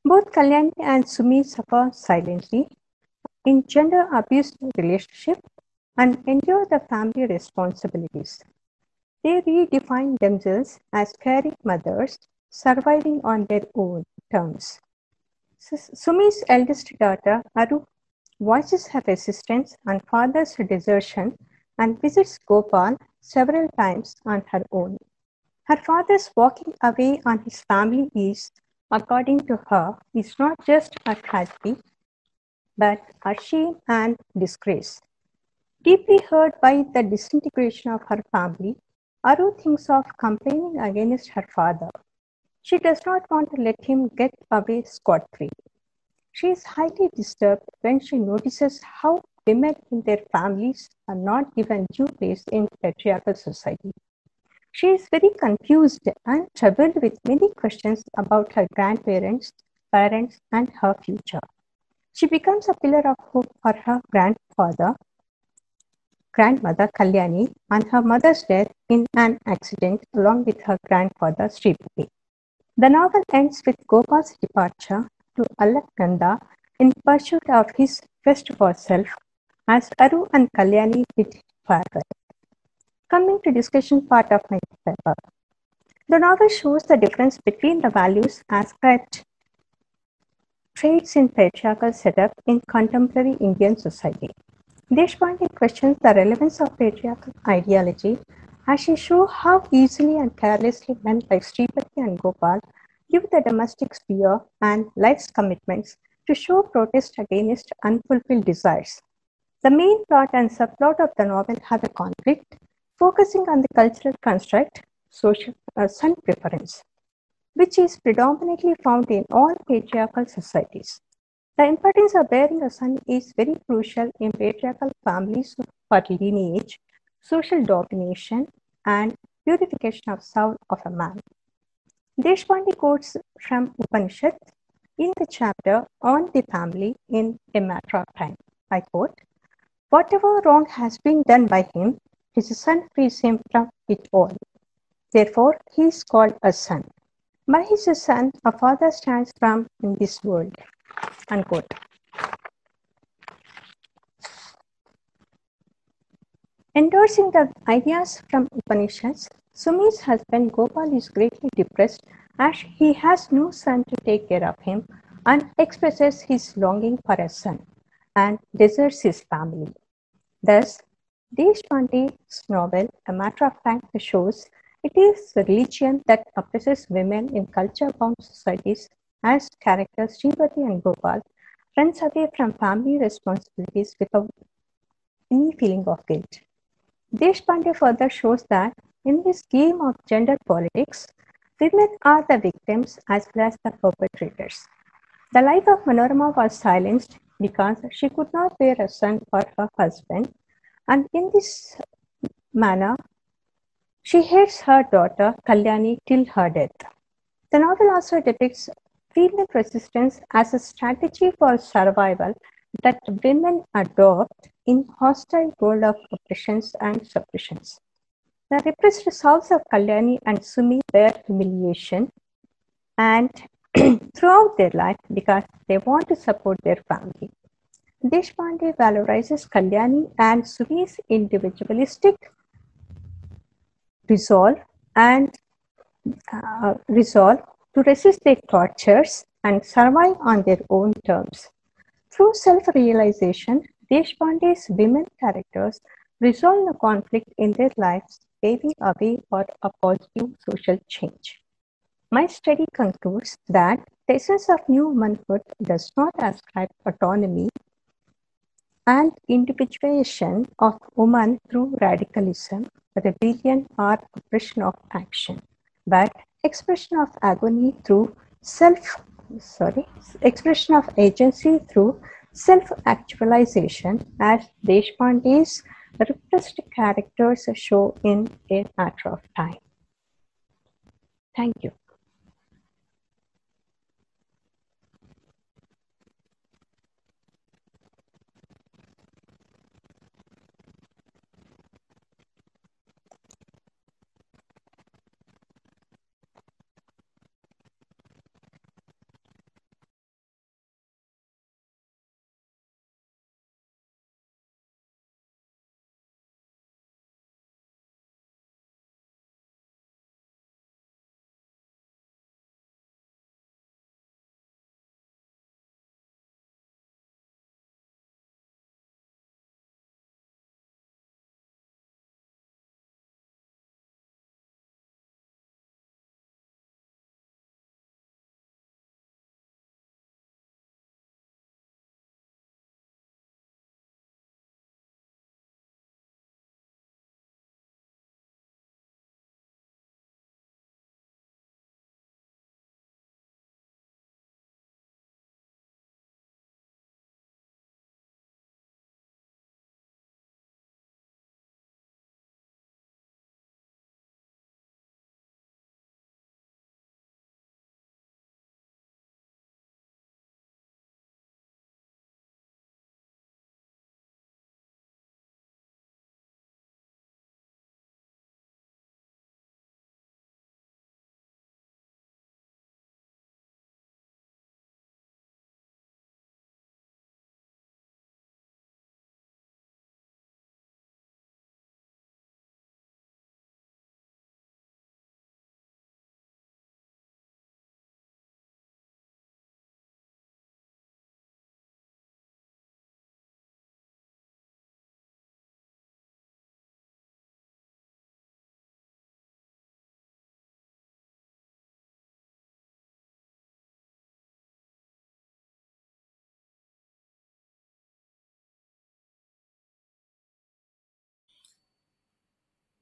Both Kalyani and Sumi suffer silently in gender abuse relationship and endure the family responsibilities. They redefine themselves as caring mothers, surviving on their own terms. Sumi's eldest daughter, Aru, voices her resistance and father's desertion and visits Gopal several times on her own. Her father's walking away on his family is, according to her, is not just a tragedy, but a shame and disgrace. Deeply hurt by the disintegration of her family, Aru thinks of complaining against her father. She does not want to let him get away scot-free. She is highly disturbed when she notices how women in their families are not given due place in patriarchal society. She is very confused and troubled with many questions about her grandparents, parents, and her future. She becomes a pillar of hope for her grandmother Kalyani on her mother's death in an accident along with her grandfather Sripati. The novel ends with Gopal's departure to Alaknanda in pursuit of his quest for self as Aru and Kalyani bid farewell. Coming to discussion part of my paper. The novel shows the difference between the values ascribed traits in patriarchal setup in contemporary Indian society. Deshpande questions the relevance of patriarchal ideology as she shows how easily and carelessly men like Sripati and Gopal leave the domestic sphere and life's commitments to show protest against unfulfilled desires. The main plot and subplot of the novel have a conflict, focusing on the cultural construct, son preference, which is predominantly found in all patriarchal societies. The importance of bearing a son is very crucial in patriarchal families for lineage, social domination, and purification of soul of a man. Deshpande quotes from Upanishad in the chapter on the family in A Matter of Time. I quote, "Whatever wrong has been done by him, his son frees him from it all. Therefore, he is called a son. By his son, a father stands firm in this world." Unquote. Endorsing the ideas from Upanishads, Sumi's husband Gopal is greatly depressed as he has no son to take care of him and expresses his longing for a son and deserts his family. Thus, Deshpande's novel, A Matter of Time, shows it is religion that oppresses women in culture-bound societies as characters Sripati and Gopal runs away from family responsibilities without any feeling of guilt. Deshpande further shows that in this game of gender politics, women are the victims as well as the perpetrators. The life of Manorama was silenced because she could not bear a son for her husband, and in this manner, she hates her daughter Kalyani till her death. The novel also depicts female resistance as a strategy for survival that women adopt in hostile world of oppressions and suppressions. The repressed sons of Kalyani and Sumi bear humiliation and throughout their life because they want to support their family. Deshpande valorizes Kalyani and Sumi's individualistic resolve to resist their tortures and survive on their own terms. Through self-realization, Deshpande's women characters resolve the conflict in their lives, paving a way for a positive social change. My study concludes that the essence of new womanhood does not ascribe autonomy and individuation of woman through radicalism, rebellion, or oppression of action, but expression of agony through expression of agency through self-actualization, as Deshpande's repressed characters show in A Matter of Time. Thank you.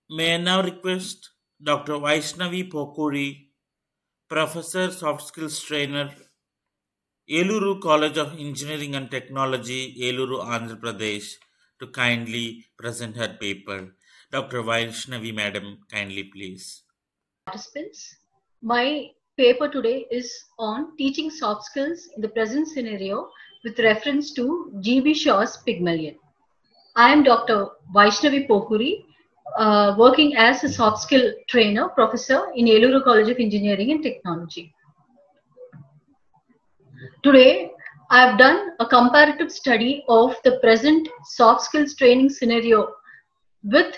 May I now request Dr. Vaishnavi Pokuri, Professor, Soft Skills Trainer, Eluru College of Engineering and Technology, Eluru, Andhra Pradesh, to kindly present her paper. Dr. Vaishnavi, Madam, kindly please. Participants, my paper today is on teaching soft skills in the present scenario with reference to G.B. Shaw's Pygmalion. I am Dr. Vaishnavi Pokuri, working as a soft skill trainer, professor in Eluru College of Engineering and Technology. Today, I have done a comparative study of the present soft skills training scenario with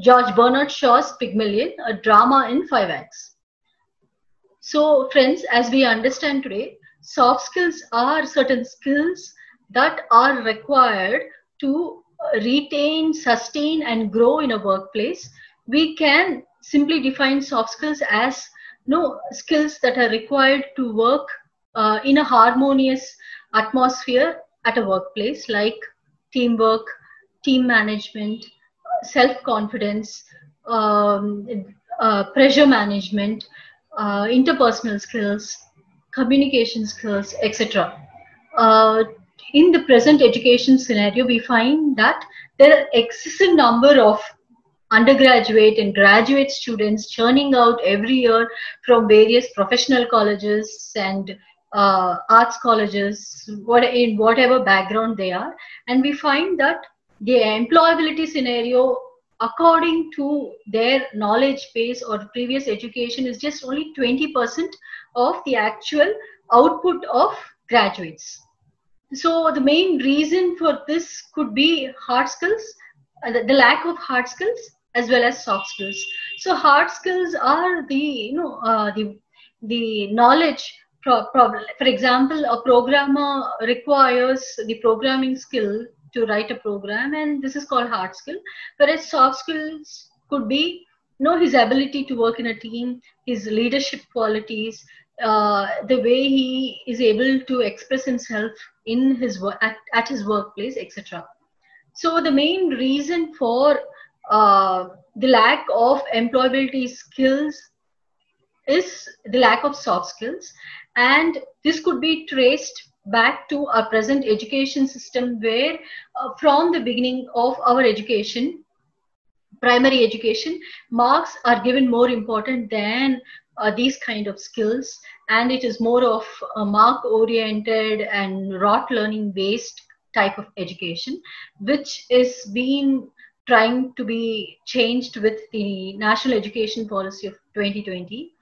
George Bernard Shaw's Pygmalion, a drama in 5 acts. So friends, as we understand today, soft skills are certain skills that are required to retain, sustain, and grow in a workplace. We can simply define soft skills as skills that are required to work in a harmonious atmosphere at a workplace, like teamwork, team management, self-confidence, pressure management, interpersonal skills, communication skills, etc. In the present education scenario, we find that there are excessive number of undergraduate and graduate students churning out every year from various professional colleges and arts colleges, in whatever background they are. And we find that the employability scenario, according to their knowledge base or previous education, is just only 20% of the actual output of graduates. So the main reason for this could be hard skills, the lack of hard skills as well as soft skills. So hard skills are the the knowledge. For example, a programmer requires the programming skill to write a program, and this is called hard skill. Whereas soft skills could be his ability to work in a team, his leadership qualities, the way he is able to express himself in his work at his workplace, etc. So the main reason for the lack of employability skills is the lack of soft skills, and this could be traced back to our present education system, where from the beginning of our education, primary education, marks are given more important than these kind of skills, and it is more of a mark oriented and rote learning based type of education, which is being trying to be changed with the National Education Policy of 2020.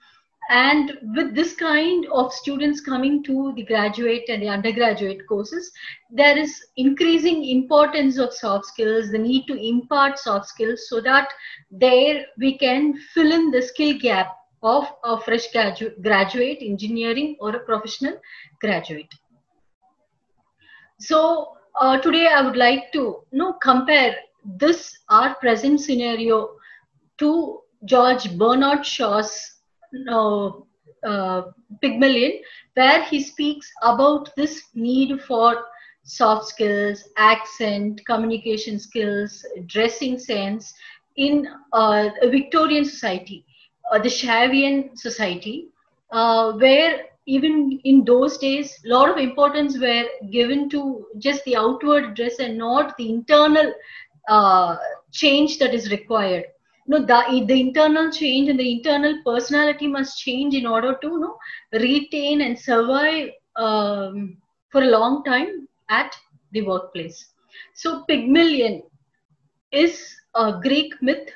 And with this kind of students coming to the graduate and the undergraduate courses, there is increasing importance of soft skills, the need to impart soft skills, so that there we can fill in the skill gap of a fresh graduate engineering or a professional graduate. So today I would like to compare this our present scenario to George Bernard Shaw's Pygmalion, where he speaks about this need for soft skills, accent, communication skills, dressing sense in a Victorian society, the Shavian society, where even in those days, a lot of importance were given to just the outward dress and not the internal change that is required. The internal change and the internal personality must change in order to retain and survive for a long time at the workplace. So Pygmalion is a Greek myth,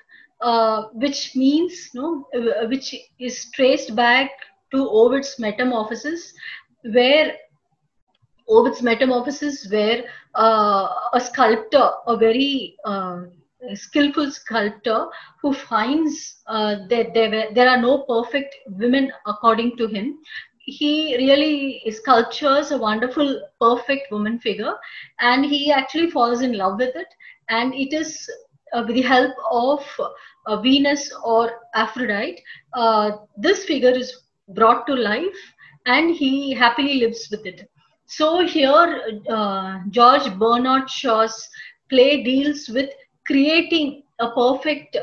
which means which is traced back to Ovid's Metamorphoses, where a sculptor, a very skillful sculptor, who finds that there are no perfect women according to him. He really sculptures a wonderful, perfect woman figure, and he actually falls in love with it. And it is with the help of Venus or Aphrodite, this figure is brought to life, and he happily lives with it. So here, George Bernard Shaw's play deals with creating a perfect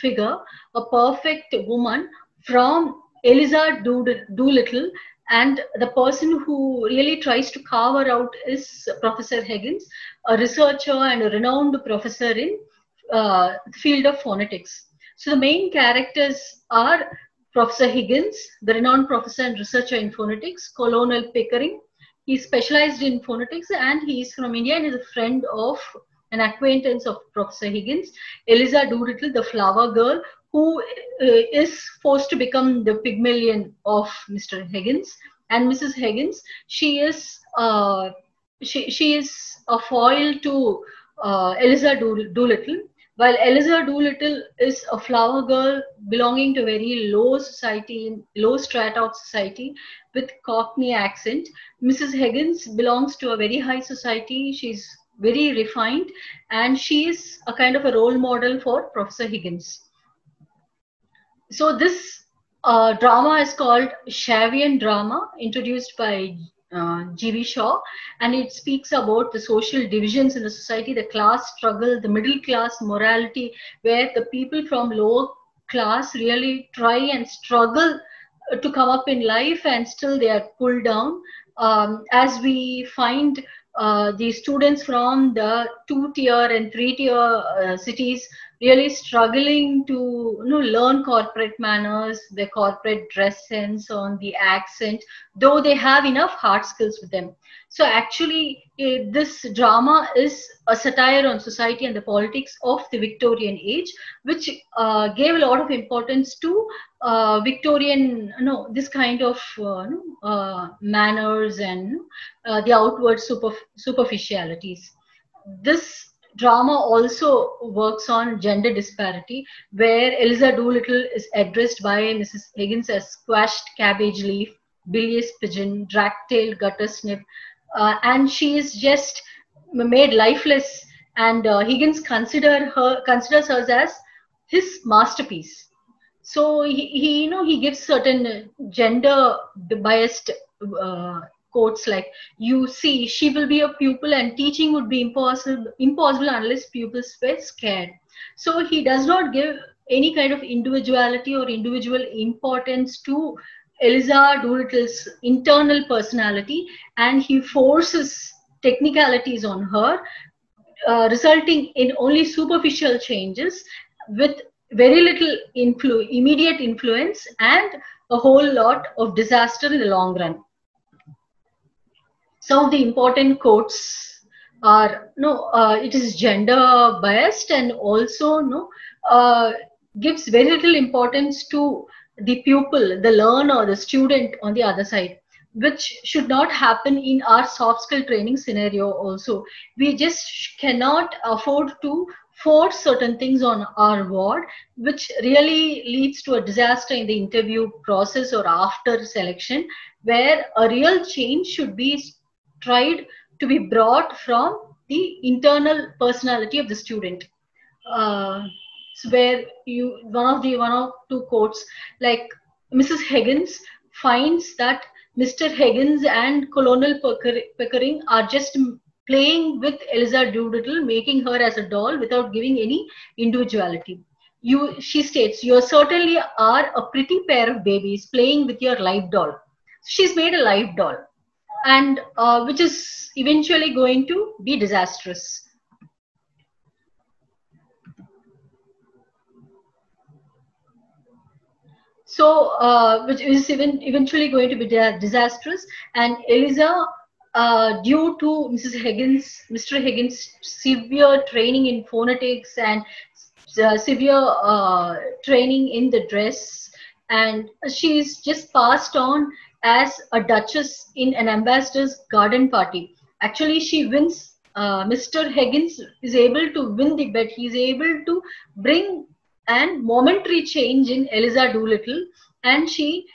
figure, a perfect woman from Eliza Doolittle, and the person who really tries to carve her out is Professor Higgins, a researcher and a renowned professor in the field of phonetics. So the main characters are Professor Higgins, the renowned professor and researcher in phonetics, Colonel Pickering. He specialized in phonetics, and he is from India and is a friend of an acquaintance of Professor Higgins. Eliza Doolittle, the flower girl, who is forced to become the Pygmalion of Mr. Higgins. And Mrs. Higgins, she is she is a foil to Eliza Doolittle. While Eliza Doolittle is a flower girl belonging to a very low society, low strata of society with Cockney accent, Mrs. Higgins belongs to a very high society. She's very refined, and she is a kind of a role model for Professor Higgins. So this drama is called Shavian drama, introduced by G.V. Shaw, and it speaks about the social divisions in the society, the class struggle, the middle class morality, where the people from lower class really try and struggle to come up in life, and still they are pulled down. As we find the students from the 2-tier and 3-tier cities really struggling to learn corporate manners, the corporate dress sense, on the accent, though they have enough hard skills with them. So actually, this drama is a satire on society and the politics of the Victorian age, which gave a lot of importance to Victorian, this kind of manners and the outward superficialities. This drama also works on gender disparity, where Eliza Doolittle is addressed by Mrs. Higgins as squashed cabbage leaf, bilious pigeon, drag-tailed gutter snip, and she is just made lifeless. And Higgins considers her as his masterpiece. So he gives certain gender biased quotes like, "You see, she will be a pupil and teaching would be impossible unless pupils were scared." So he does not give any kind of individuality or individual importance to Eliza Doolittle's internal personality, and he forces technicalities on her, resulting in only superficial changes with very little immediate influence and a whole lot of disaster in the long run. Some of the important quotes are, it is gender biased, and also gives very little importance to the pupil, the learner, the student on the other side, which should not happen in our soft skill training scenario also. We just cannot afford to force certain things on our ward, which really leads to a disaster in the interview process or after selection, where a real change should be tried to be brought from the internal personality of the student. So where one or two quotes, like Mrs. Higgins finds that Mr. Higgins and Colonel Pickering are just playing with Eliza Doolittle, making her as a doll without giving any individuality. She states, "You certainly are a pretty pair of babies playing with your live doll." She's made a live doll, and which is eventually going to be disastrous. So, which is eventually going to be disastrous, and Eliza, due to Mr. Higgins' severe training in phonetics and severe training in the dress, and she's just passed on as a duchess in an ambassador's garden party. Actually, she wins. Mr. Higgins is able to win the bet. He's able to bring and momentary change in Eliza Doolittle, and she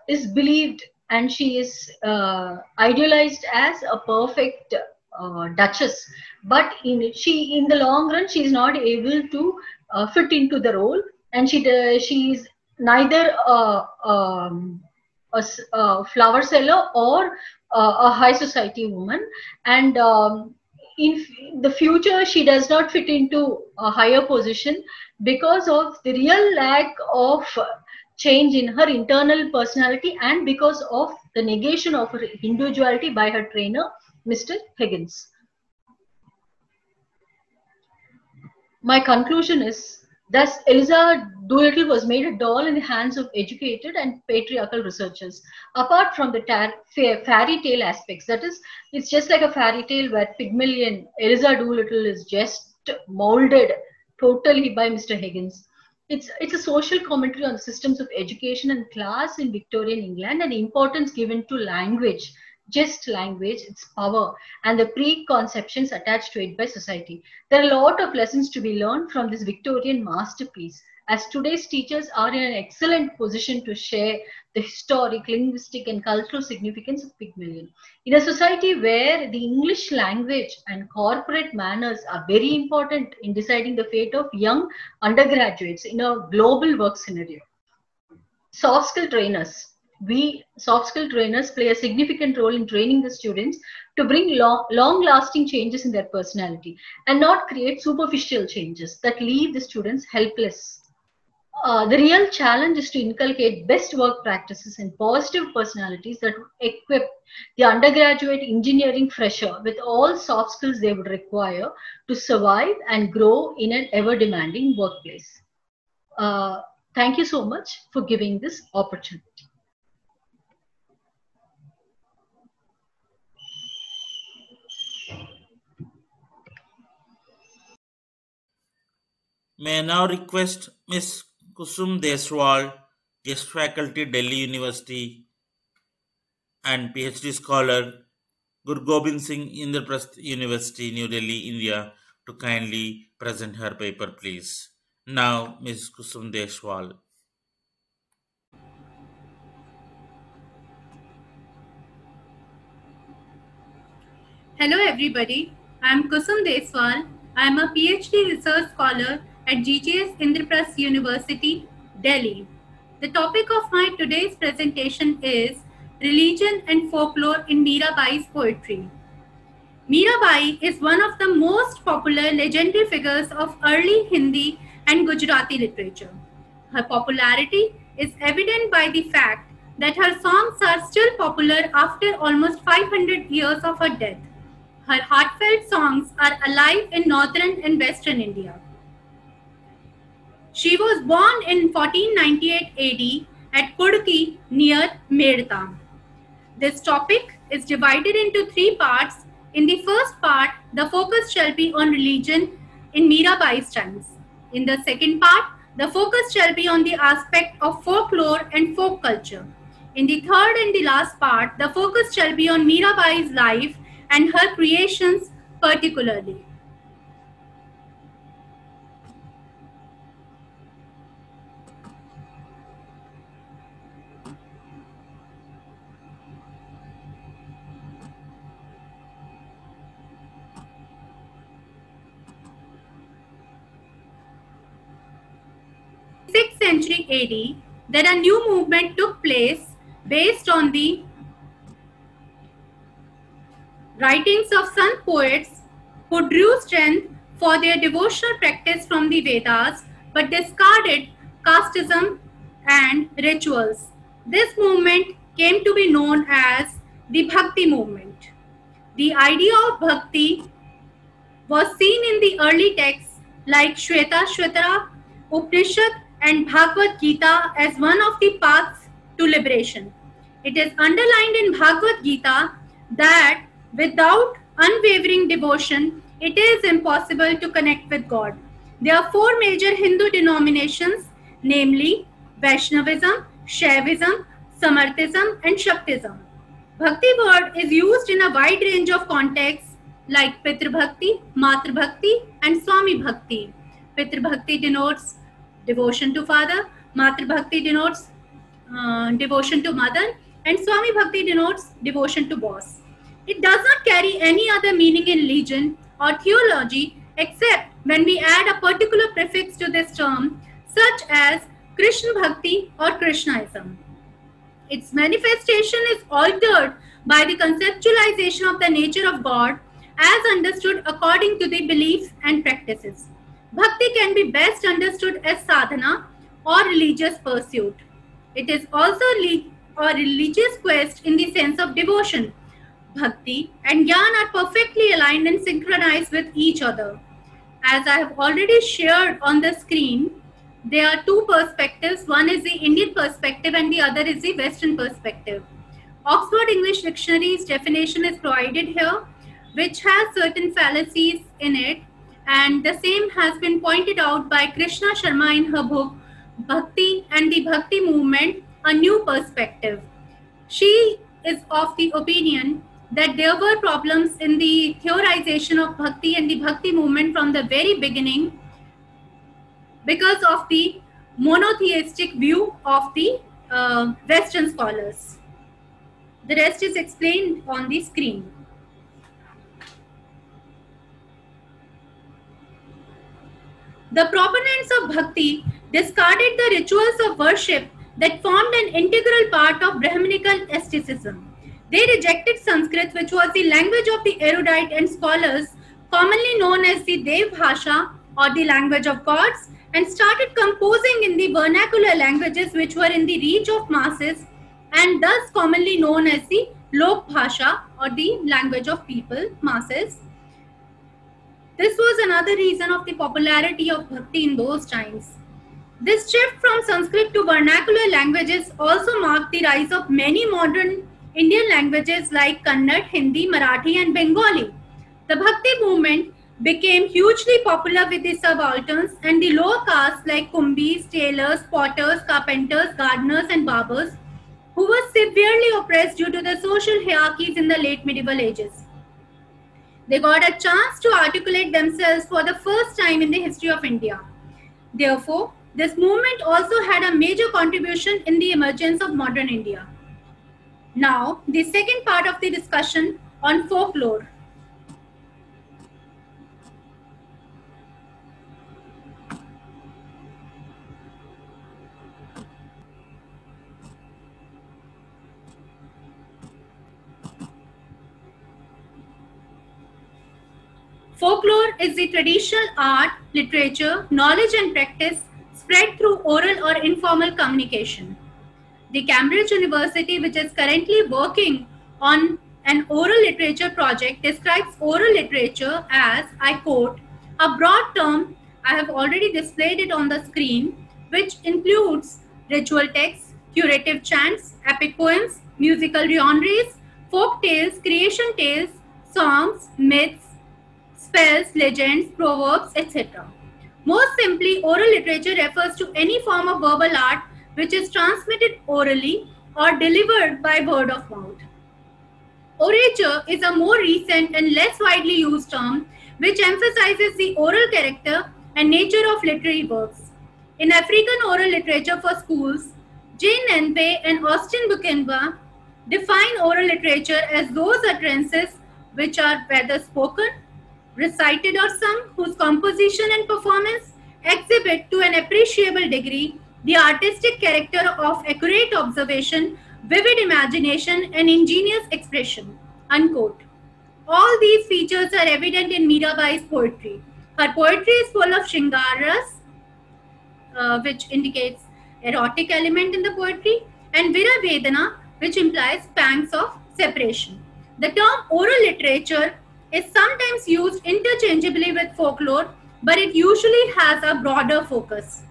is believed and she is idealized as a perfect duchess. But in the long run, she is not able to fit into the role, and she is neither a flower seller or a high society woman, and in the future she does not fit into a higher position because of the real lack of change in her internal personality and because of the negation of her individuality by her trainer, Mr. Higgins. My conclusion is, thus Eliza Doolittle was made a doll in the hands of educated and patriarchal researchers. Apart from the fairy tale aspects, that is, it's just like a fairy tale where Pygmalion, Eliza Doolittle is just molded totally by Mr. Higgins. It's a social commentary on the systems of education and class in Victorian England and the importance given to language, just language, its power, and the preconceptions attached to it by society. There are a lot of lessons to be learned from this Victorian masterpiece, as today's teachers are in an excellent position to share the historic, linguistic, and cultural significance of Pygmalion. In a society where the English language and corporate manners are very important in deciding the fate of young undergraduates in a global work scenario, soft skill trainers play a significant role in training the students to bring long-lasting changes in their personality and not create superficial changes that leave the students helpless. The real challenge is to inculcate best work practices and positive personalities that would equip the undergraduate engineering fresher with all soft skills they would require to survive and grow in an ever-demanding workplace. Thank you so much for giving this opportunity. May I now request Ms. Kusum Deswal, guest faculty, Delhi University, and PhD scholar, Guru Gobind Singh Indraprasth University, New Delhi, India, to kindly present her paper, please. Now, Ms. Kusum Deswal. Hello everybody, I am Kusum Deswal. I am a PhD research scholar at GGS Indraprasth University, Delhi. The topic of my today's presentation is Religion and Folklore in Mirabai's Poetry. Mirabai is one of the most popular legendary figures of early Hindi and Gujarati literature. Her popularity is evident by the fact that her songs are still popular after almost 500 years of her death. Her heartfelt songs are alive in northern and western India. She was born in 1498 AD at Kudki near Medta. This topic is divided into three parts. In the first part, the focus shall be on religion in Mirabai's times. In the second part, the focus shall be on the aspect of folklore and folk culture. In the third and the last part, the focus shall be on Mirabai's life and her creations particularly. In the 6th century AD, then a new movement took place based on the writings of Sant poets who drew strength for their devotional practice from the Vedas but discarded casteism and rituals. This movement came to be known as the Bhakti movement. The idea of Bhakti was seen in the early texts like Shweta Upanishad and Bhagavad Gita as one of the paths to liberation. It is underlined in Bhagavad Gita that without unwavering devotion, it is impossible to connect with God. There are four major Hindu denominations, namely Vaishnavism, Shaivism, Samarthism, and Shaktism. Bhakti word is used in a wide range of contexts like Pitru Bhakti, Matru Bhakti, and Swami Bhakti. Pitru Bhakti denotes devotion to father, Matru Bhakti denotes devotion to mother, and Swami Bhakti denotes devotion to boss. It does not carry any other meaning in religion or theology except when we add a particular prefix to this term, such as Krishna Bhakti or Krishnaism. Its manifestation is altered by the conceptualization of the nature of God as understood according to the beliefs and practices. Bhakti can be best understood as sadhana or religious pursuit. It is also a religious quest in the sense of devotion. Bhakti and Jnana are perfectly aligned and synchronized with each other. As I have already shared on the screen, there are two perspectives. One is the Indian perspective and the other is the Western perspective. Oxford English Dictionary's definition is provided here, which has certain fallacies in it, and the same has been pointed out by Krishna Sharma in her book Bhakti and the Bhakti Movement, A New Perspective. She is of the opinion that there were problems in the theorization of Bhakti and the Bhakti movement from the very beginning because of the monotheistic view of the Western scholars. The rest is explained on the screen. The proponents of Bhakti discarded the rituals of worship that formed an integral part of Brahminical asceticism. They rejected Sanskrit, which was the language of the erudite and scholars, commonly known as the Dev Bhasha or the language of gods, and started composing in the vernacular languages which were in the reach of masses and thus commonly known as the Lok Bhasha or the language of people, masses. This was another reason of the popularity of Bhakti in those times. This shift from Sanskrit to vernacular languages also marked the rise of many modern Indian languages like Kannada, Hindi, Marathi and Bengali. The Bhakti movement became hugely popular with the subalterns and the lower castes like Kumbis, tailors, potters, carpenters, gardeners and barbers, who were severely oppressed due to the social hierarchies in the late medieval ages. They got a chance to articulate themselves for the first time in the history of India. Therefore, this movement also had a major contribution in the emergence of modern India. Now, the second part of the discussion on folklore. Folklore is the traditional art, literature, knowledge and practice spread through oral or informal communication. The Cambridge University, which is currently working on an oral literature project, describes oral literature as, I quote, a broad term, I have already displayed it on the screen, which includes ritual texts, curative chants, epic poems, musical genres, folk tales, creation tales, songs, myths, spells, legends, proverbs, etc. Most simply, oral literature refers to any form of verbal art which is transmitted orally or delivered by word of mouth. Orature is a more recent and less widely used term which emphasizes the oral character and nature of literary works. In African oral literature for schools, Jane Nenpe and Austin Buchenwald define oral literature as those utterances which are whether spoken, recited or sung, whose composition and performance exhibit to an appreciable degree the artistic character of accurate observation, vivid imagination, and ingenious expression. Unquote. All these features are evident in Mirabai's poetry. Her poetry is full of shingaras, which indicates erotic element in the poetry, and Vira Vedana, which implies pangs of separation. The term oral literature is sometimes used interchangeably with folklore, but it usually has a broader focus.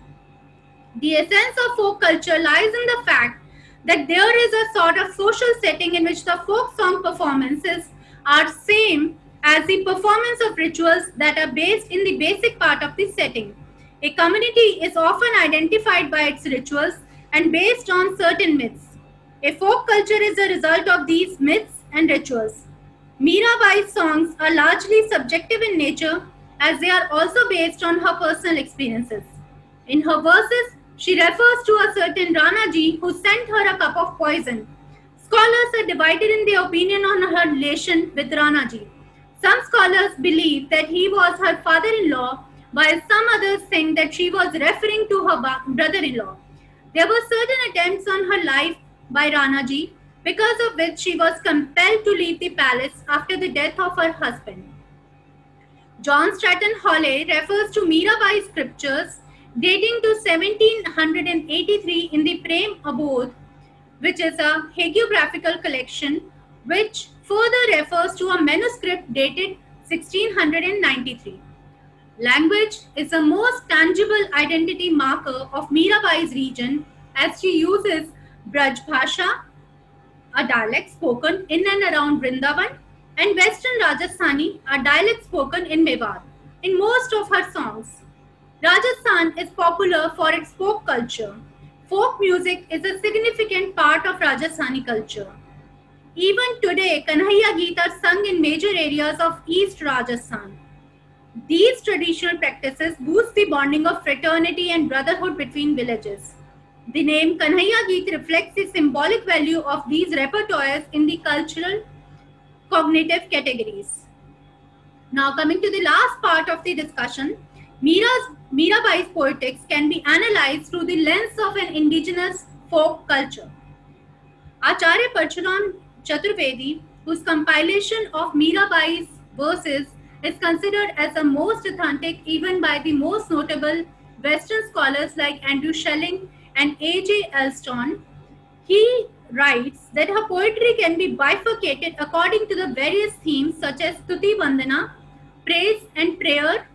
The essence of folk culture lies in the fact that there is a sort of social setting in which the folk song performances are same as the performance of rituals that are based in the basic part of the setting. A community is often identified by its rituals and based on certain myths. A folk culture is a result of these myths and rituals. Mirabai's songs are largely subjective in nature as they are also based on her personal experiences. In her verses, she refers to a certain Ranaji who sent her a cup of poison. Scholars are divided in their opinion on her relation with Ranaji. Some scholars believe that he was her father-in-law, while some others think that she was referring to her brother-in-law. There were certain attempts on her life by Ranaji, because of which she was compelled to leave the palace after the death of her husband. John Stratton Holley refers to Mirabai's scriptures dating to 1783 in the Prem Abodh, which is a hagiographical collection, which further refers to a manuscript dated 1693. Language is the most tangible identity marker of Mirabai's region as she uses Braj Bhasha, a dialect spoken in and around Vrindavan, and Western Rajasthani, a dialect spoken in Mewar, in most of her songs. Rajasthan is popular for its folk culture. Folk music is a significant part of Rajasthani culture. Even today, Kanhaiya Geet are sung in major areas of East Rajasthan. These traditional practices boost the bonding of fraternity and brotherhood between villages. The name Kanhaiya Geet reflects the symbolic value of these repertoires in the cultural cognitive categories. Now coming to the last part of the discussion, Mirabai's poetics can be analyzed through the lens of an indigenous folk culture. Acharya Parshuram Chaturvedi, whose compilation of Mirabai's verses is considered as the most authentic even by the most notable Western scholars like Andrew Schelling and A.J. Elston. He writes that her poetry can be bifurcated according to the various themes such as Stuti Vandana, praise and prayer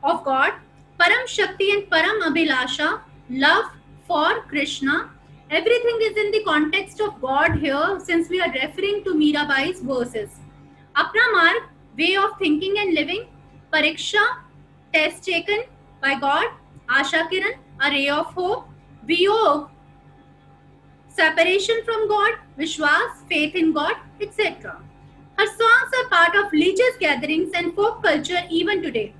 of God, Param Shakti and Param Abhilasha, love for Krishna. Everything is in the context of God here since we are referring to Mirabai's verses. Apna Marg, way of thinking and living, Pariksha, test taken by God, Asha Kiran, a ray of hope, Viyog, separation from God, Vishwas, faith in God, etc. Her songs are part of religious gatherings and folk culture even today.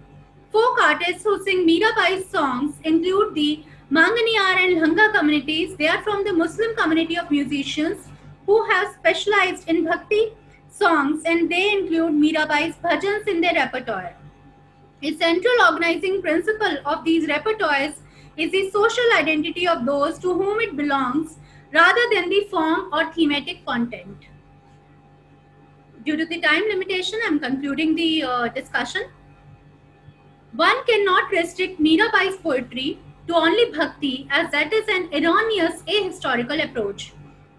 Folk artists who sing Mirabai's songs include the Manganiyar and Lhanga communities. They are from the Muslim community of musicians who have specialized in bhakti songs, and they include Mirabai's bhajans in their repertoire. A central organizing principle of these repertoires is the social identity of those to whom it belongs rather than the form or thematic content. Due to the time limitation, I am concluding the discussion. One cannot restrict Mirabai's poetry to only bhakti, as that is an erroneous ahistorical approach.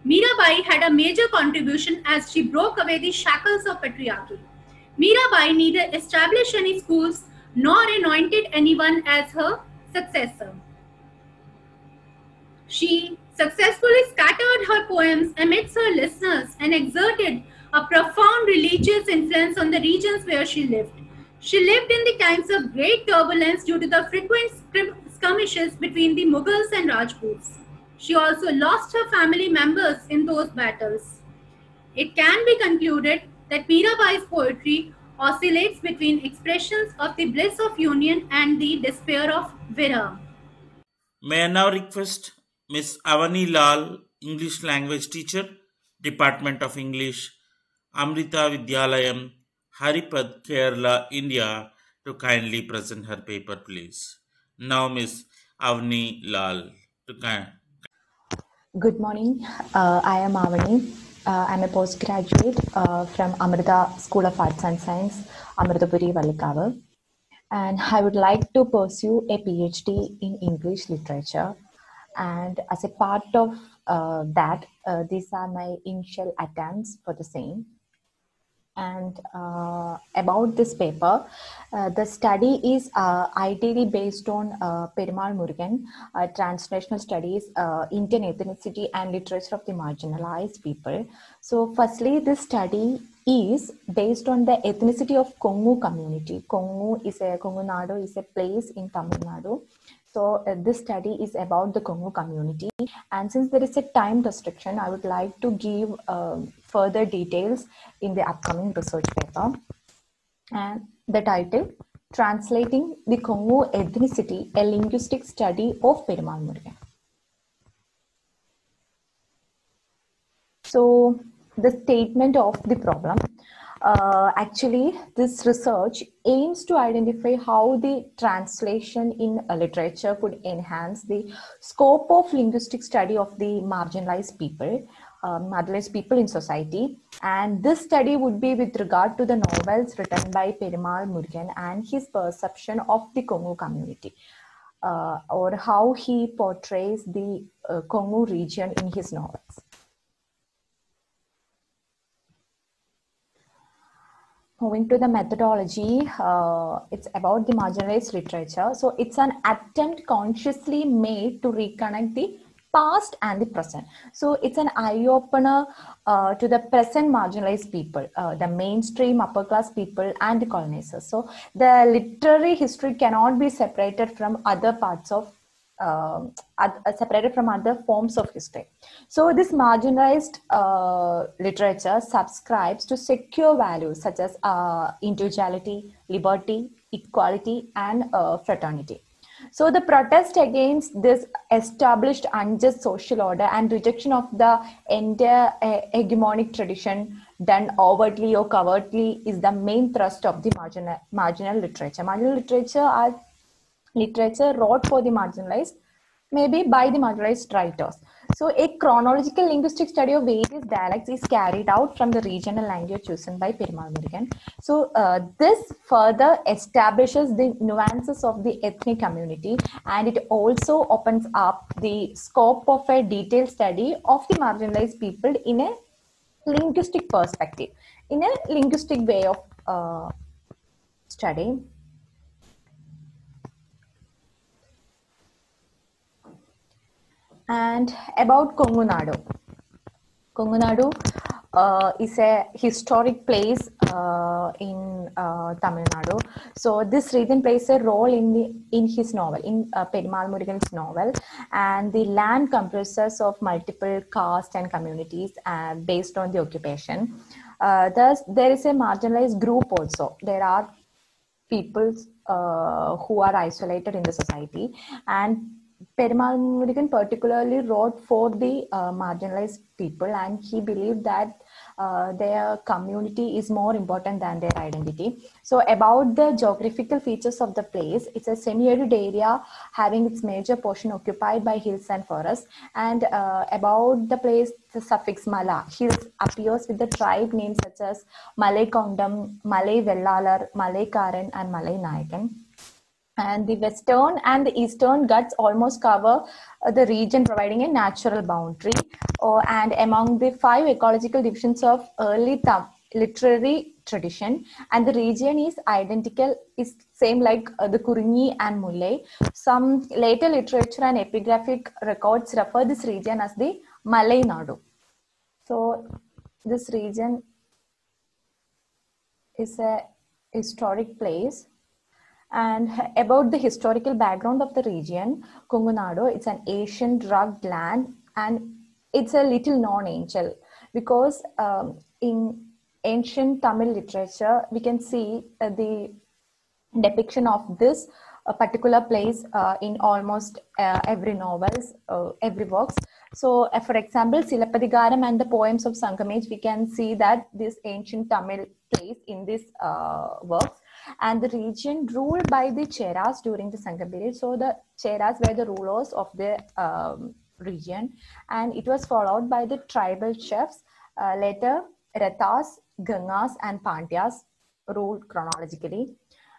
Mirabai had a major contribution as she broke away the shackles of patriarchy. Mirabai neither established any schools nor anointed anyone as her successor. She successfully scattered her poems amidst her listeners and exerted a profound religious influence on the regions where she lived. She lived in the times of great turbulence due to the frequent skirmishes between the Mughals and Rajputs. She also lost her family members in those battles. It can be concluded that Mirabai's poetry oscillates between expressions of the bliss of union and the despair of viraha. May I now request Miss Avani Lal, English language teacher, Department of English, Amrita Vidyalayam, Haripad, Kerala, India, to kindly present her paper, please. Now, Miss Avani Lal, to Good morning. I am Avani. I'm a postgraduate from Amrita School of Arts and Science, Amritapuri, Valikavu. And I would like to pursue a PhD in English literature. And as a part of that, these are my initial attempts for the same. And about this paper, the study is ideally based on Perumal Murugan, Transnational Studies, Indian Ethnicity and Literature of the Marginalized People. So firstly, this study is based on the ethnicity of Kongu community. Kongu Nadu is a place in Tamil Nadu. So this study is about the Kongu community. And since there is a time restriction, I would like to give further details in the upcoming research paper. And the title, Translating the Kongu Ethnicity, a Linguistic Study of Perumal Murugan. So the statement of the problem. Actually, this research aims to identify how the translation in literature could enhance the scope of linguistic study of the marginalized people in society. And this study would be with regard to the novels written by Perumal Murugan and his perception of the Kongu community, or how he portrays the Kongu region in his novels. Moving to the methodology, it's about the marginalized literature. So it's an attempt consciously made to reconnect the past and the present. So it's an eye-opener to the present marginalized people, the mainstream upper class people and the colonizers. So the literary history cannot be separated from other parts of separated from other forms of history. So this marginalized literature subscribes to secure values such as individuality, liberty, equality, and fraternity. So the protest against this established unjust social order and rejection of the entire hegemonic tradition done overtly or covertly is the main thrust of the marginal literature. Marginal literature are literature wrote for the marginalized, maybe by the marginalized writers. So a chronological linguistic study of various dialects is carried out from the regional language chosen by Perumal Murugan. So this further establishes the nuances of the ethnic community, and it also opens up the scope of a detailed study of the marginalized people in a linguistic perspective, in a linguistic way of study. And about Kongu Nadu. Kongu Nadu is a historic place in Tamil Nadu. So this region plays a role in his novel, in Perumal Murugan's novel, and the land comprises of multiple castes and communities based on the occupation. Thus, there is a marginalized group also. There are people who are isolated in the society, and Perumal Murugan particularly wrote for the marginalized people, and he believed that their community is more important than their identity. So about the geographical features of the place, it's a semi-arid area having its major portion occupied by hills and forests. And about the place, the suffix Mala, hills, appears with the tribe names such as Malay Kondam, Malay Vellalar, Malay Karan, and Malay Nayakan. And the western and the eastern Ghats almost cover the region, providing a natural boundary. And among the 5 ecological divisions of early literary tradition, and the region is identical, is same like the Kuringi and Mullai. Some later literature and epigraphic records refer this region as the Malay Nadu. So this region is a historic place. And about the historical background of the region, Kongu Nadu, it's an ancient rugged land, and it's a little known angel because in ancient Tamil literature, we can see the depiction of this particular place in almost every novels, every works. So for example, Silappadigaram and the poems of Sangamage, we can see that this ancient Tamil place in this works. And the region ruled by the Cheras during the Sangam period. So the Cheras were the rulers of the region, and it was followed by the tribal chiefs. Later, Rathas, Gangas, and Pandyas ruled chronologically.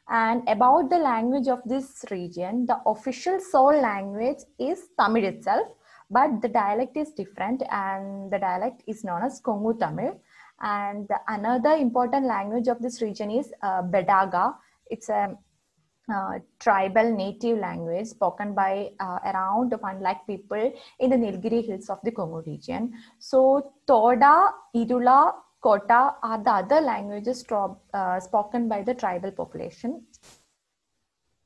And about the language of this region, the official sole language is Tamil itself, but the dialect is different, and the dialect is known as Kongu Tamil. And another important language of this region is Bedaga. It's a tribal native language spoken by around 1 lakh people in the Nilgiri hills of the Kongu region. So Toda, Irula, Kota are the other languages spoken by the tribal population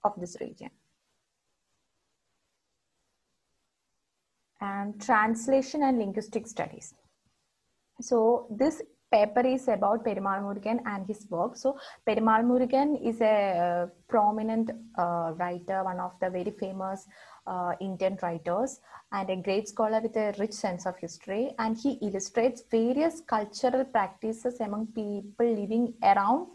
of this region. And translation and linguistic studies. So this paper is about Perumal Murugan and his work. So Perumal Murugan is a prominent writer, one of the very famous Indian writers, and a great scholar with a rich sense of history. And he illustrates various cultural practices among people living around,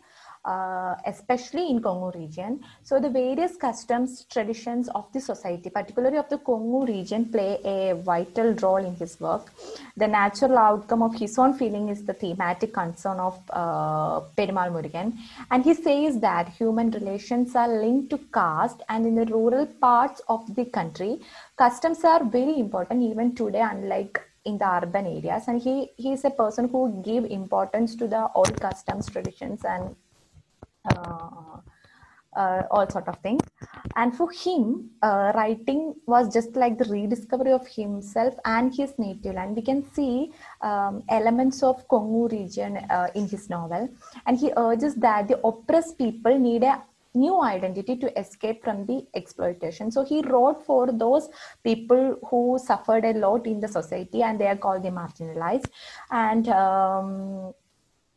especially in Kongu region. So the various customs, traditions of the society, particularly of the Kongu region, play a vital role in his work. The natural outcome of his own feeling is the thematic concern of Perumal Murugan. And he says that human relations are linked to caste, and in the rural parts of the country, customs are very important even today, unlike in the urban areas. And he is a person who gives importance to the old customs, traditions, and all sort of things. And for him, writing was just like the rediscovery of himself and his native land. We can see elements of Kongu region in his novel, and he urges that the oppressed people need a new identity to escape from the exploitation. So he wrote for those people who suffered a lot in the society, and they are called the marginalized. And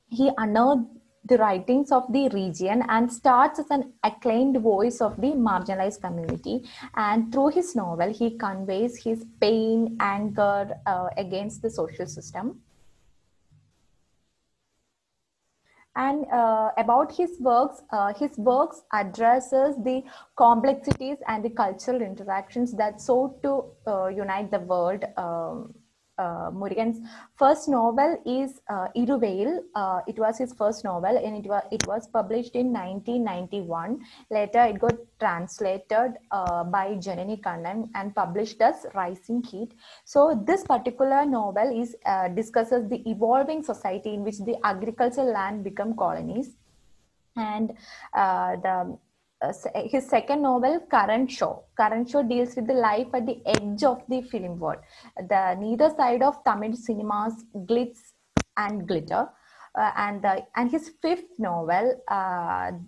he unearthed the writings of the region and starts as an acclaimed voice of the marginalized community. And through his novel, he conveys his pain, anger against the social system. And about his works addresses the complexities and the cultural interactions that sought to unite the world. Murugan's first novel is Iruveil. It was his first novel, and it was published in 1991. Later, it got translated by Janani Kannan and published as Rising Heat. So this particular novel is discusses the evolving society in which the agricultural land become colonies, and his second novel, Current Show deals with the life at the edge of the film world, the neither side of Tamil cinema's glitz and glitter. And his fifth novel, and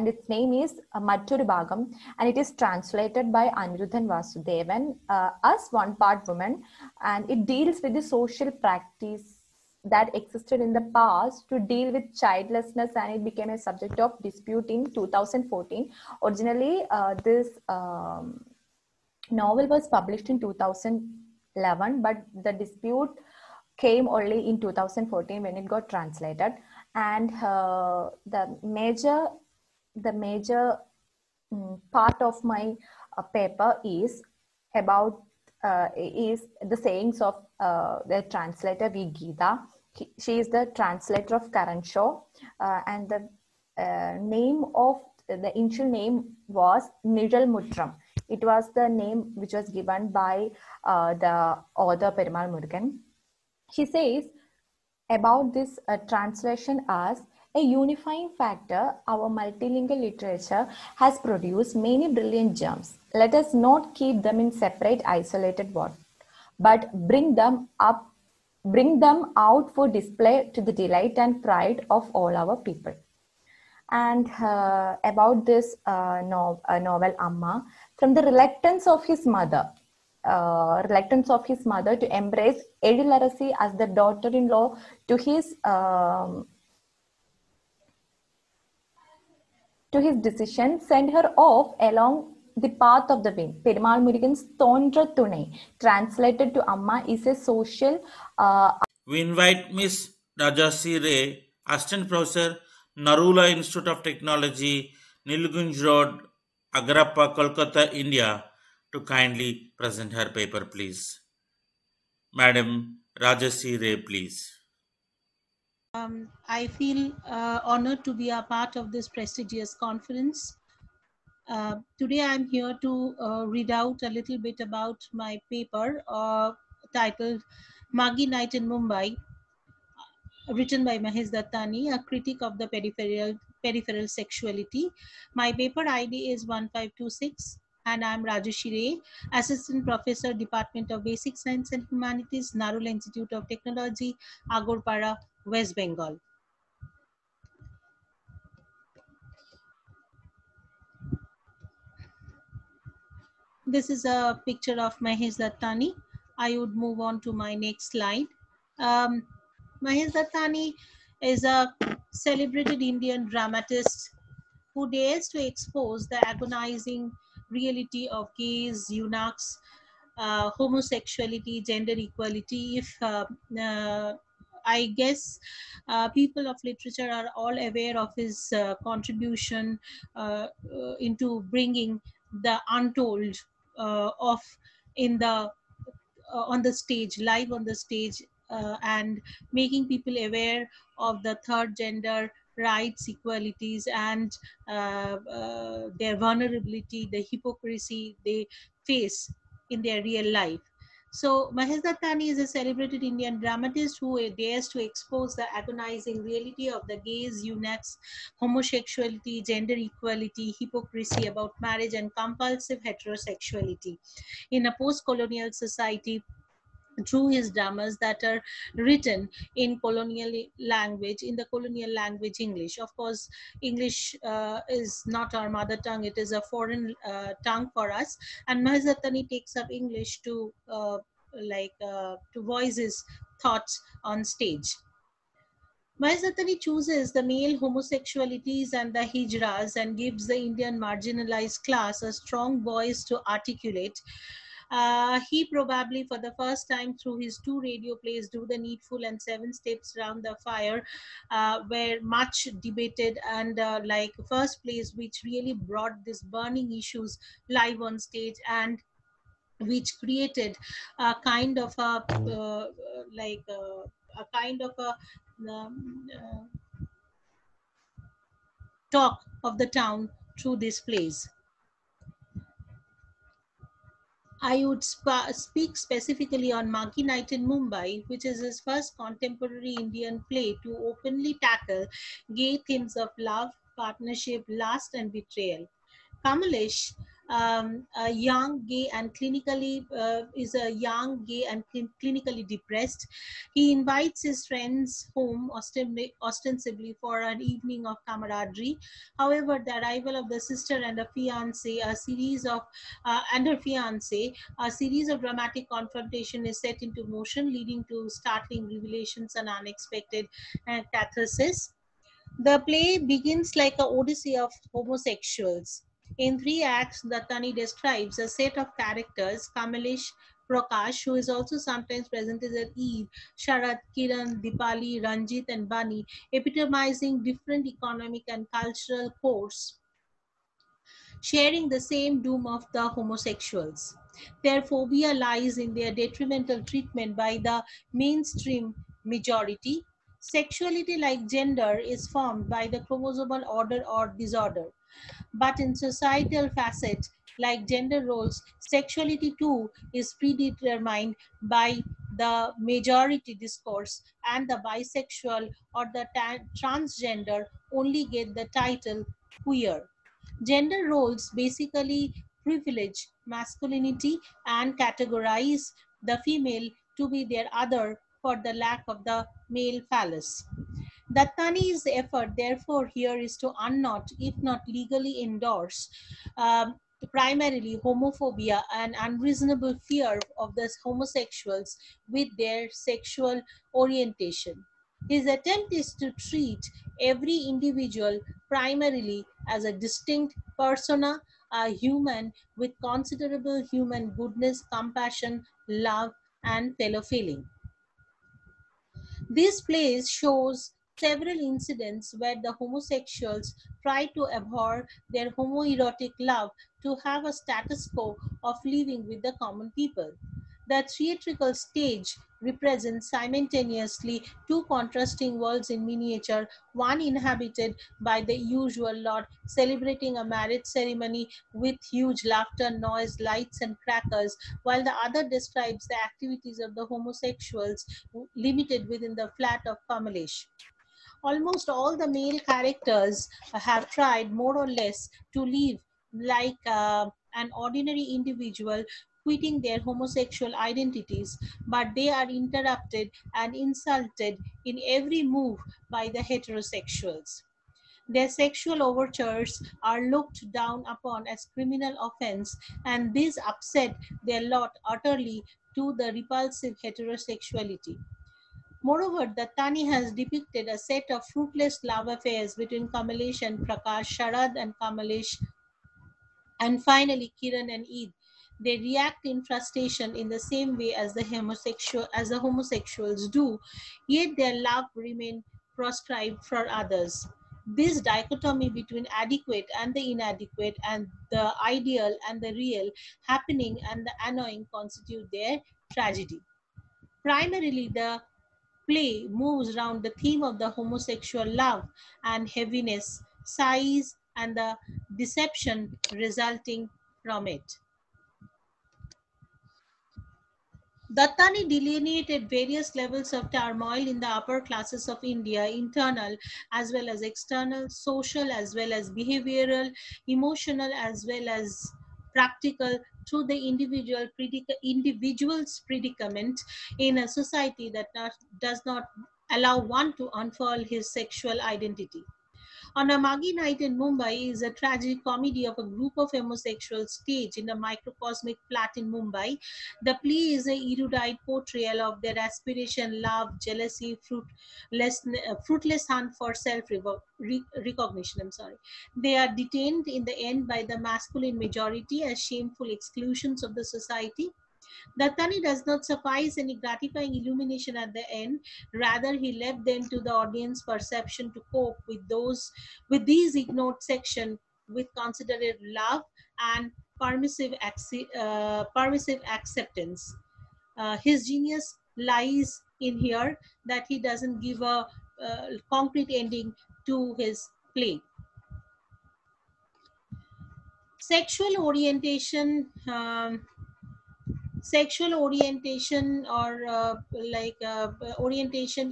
its name is Mattoru Bhagam, and it is translated by Anirudhan Vasudevan as One Part Woman, and it deals with the social practice that existed in the past to deal with childlessness, and it became a subject of dispute in 2014. Originally, this novel was published in 2011, but the dispute came only in 2014 when it got translated. And the major part of my paper is about is the sayings of the translator V. Geeta. She is the translator of Current Show, and the name of the initial name was Nizhal Mutram. It was the name which was given by the author Perumal Murugan. She says about this translation as a unifying factor, our multilingual literature has produced many brilliant gems. Let us not keep them in separate, isolated words, but bring them out for display to the delight and pride of all our people. And about this novel, Amma, from the reluctance of his mother to embrace Edilarasi as the daughter-in-law to his decision sent her off along the path of the wind. Perumal Murugan's Thondra Thunai, translated to Amma, is a social... We invite Miss Rajasi Ray, Assistant Professor, Narula Institute of Technology, Nilgunj Road, Agrappa, Kolkata, India, to kindly present her paper, please. Madam Rajasi Ray, please. I feel honored to be a part of this prestigious conference. Today I'm here to read out a little bit about my paper titled Maghi Night in Mumbai, written by Mahesh Dattani, a critique of the peripheral sexuality. My paper ID is 1526. And I'm Rajeshi Ray, Assistant Professor, Department of Basic Science and Humanities, Narula Institute of Technology, Agorpara, West Bengal. This is a picture of Mahesh Dattani. I would move on to my next slide. Mahesh Dattani is a celebrated Indian dramatist who dares to expose the agonizing reality of gays, eunuchs, homosexuality, gender equality. If I guess people of literature are all aware of his contribution into bringing the untold on the stage, live on the stage, and making people aware of the third gender rights, equalities, and their vulnerability, the hypocrisy they face in their real life. So Mahesh Dattani is a celebrated Indian dramatist who dares to expose the agonizing reality of the gays, eunuchs, homosexuality, gender equality, hypocrisy about marriage, and compulsive heterosexuality in a post-colonial society through his dramas that are written in colonial language, in the colonial language English. Of course, English is not our mother tongue, it is a foreign tongue for us, and Mahesh Dattani takes up English to voice his thoughts on stage. Mahesh Dattani chooses the male homosexualities and the hijras and gives the Indian marginalized class a strong voice to articulate He probably, for the first time through his 2 radio plays, Do the Needful and 7 Steps Round the Fire, were much debated, and like first plays which really brought these burning issues live on stage, and which created a kind of a kind of a talk of the town through these plays. I would speak specifically on Monkey Night in Mumbai, which is his first contemporary Indian play to openly tackle gay themes of love, partnership, lust, and betrayal. Kamalesh, a young gay and clinically is a young gay and clinically depressed. He invites his friends home ostensibly for an evening of camaraderie. However, the arrival of the sister and a fiance, a series of and her fiance, a series of dramatic confrontation is set into motion, leading to startling revelations and unexpected catharsis. The play begins like a odyssey of homosexuals. In 3 acts, Dattani describes a set of characters, Kamalesh, Prakash, who is also sometimes presented as Eve, Sharat, Kiran, Dipali, Ranjit, and Bani, epitomizing different economic and cultural course, sharing the same doom of the homosexuals. Their phobia lies in their detrimental treatment by the mainstream majority. Sexuality, like gender, is formed by the chromosomal order or disorder. But in societal facets, like gender roles, sexuality too is predetermined by the majority discourse, and the bisexual or the transgender only get the title queer. Gender roles basically privilege masculinity and categorize the female to be their other for the lack of the male phallus. Dattani's effort, therefore, here is to unknot, if not legally endorse, primarily homophobia and unreasonable fear of the homosexuals with their sexual orientation. His attempt is to treat every individual primarily as a distinct persona, a human with considerable human goodness, compassion, love, and fellow feeling. This play shows several incidents where the homosexuals try to abhor their homoerotic love to have a status quo of living with the common people. The theatrical stage represents simultaneously 2 contrasting worlds in miniature, one inhabited by the usual lot celebrating a marriage ceremony with huge laughter, noise, lights, and crackers, while the other describes the activities of the homosexuals limited within the flat of Kamalesh. Almost all the male characters have tried more or less to live like an ordinary individual, quitting their homosexual identities, but they are interrupted and insulted in every move by the heterosexuals. Their sexual overtures are looked down upon as criminal offense, and this upset their lot utterly to the repulsive heterosexuality. Moreover, Dattani has depicted a set of fruitless love affairs between Kamalesh and Prakash, Sharad and Kamalesh, and finally Kiran and Eid. They react in frustration in the same way as the homosexuals do, yet their love remains proscribed for others. This dichotomy between adequate and the inadequate, and the ideal and the real, happening and the annoying, constitute their tragedy. Primarily, the play moves around the theme of the homosexual love and heaviness, sighs, and the deception resulting from it. Dattani delineated various levels of turmoil in the upper classes of India, internal as well as external, social as well as behavioral, emotional as well as practical, through the individual's predicament in a society that does not allow one to unfurl his sexual identity. On a Muggy Night in Mumbai is a tragic comedy of a group of homosexuals staged in a microcosmic flat in Mumbai. The play is a erudite portrayal of their aspiration, love, jealousy, fruitless hunt for self-recognition. They are detained in the end by the masculine majority as shameful exclusions of the society. Dattani does not suffice any gratifying illumination at the end. Rather, he left them to the audience perception to cope with these ignored section with considerate love and permissive acceptance. His genius lies in here that he doesn't give a concrete ending to his play. Sexual orientation or orientation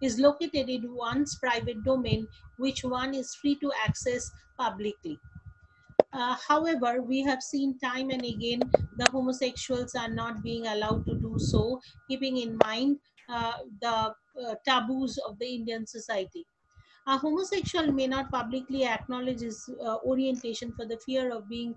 is located in one's private domain, which one is free to access publicly. However, we have seen time and again the homosexuals are not being allowed to do so, keeping in mind the taboos of the Indian society. A homosexual may not publicly acknowledge his orientation for the fear of being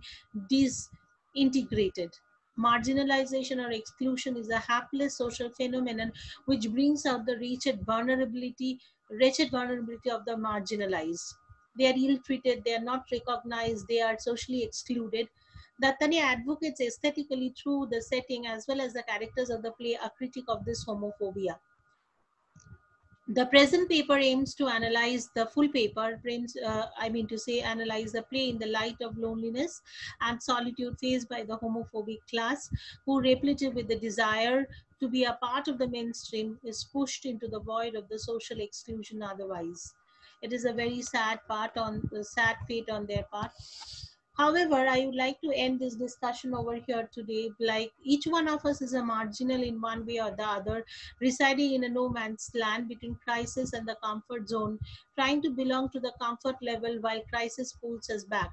disintegrated. Marginalization or exclusion is a hapless social phenomenon which brings out the wretched vulnerability of the marginalized. They are ill-treated, they are not recognized, they are socially excluded. Dattani advocates aesthetically through the setting as well as the characters of the play a critique of this homophobia. The present paper aims to analyze the full paper, analyze the play in the light of loneliness and solitude faced by the homophobic class, who, repletive with the desire to be a part of the mainstream, is pushed into the void of the social exclusion otherwise. It is a very sad fate on their part. However, I would like to end this discussion over here today. Like, each one of us is a marginal in one way or the other, residing in a no man's land between crisis and the comfort zone, trying to belong to the comfort level while crisis pulls us back.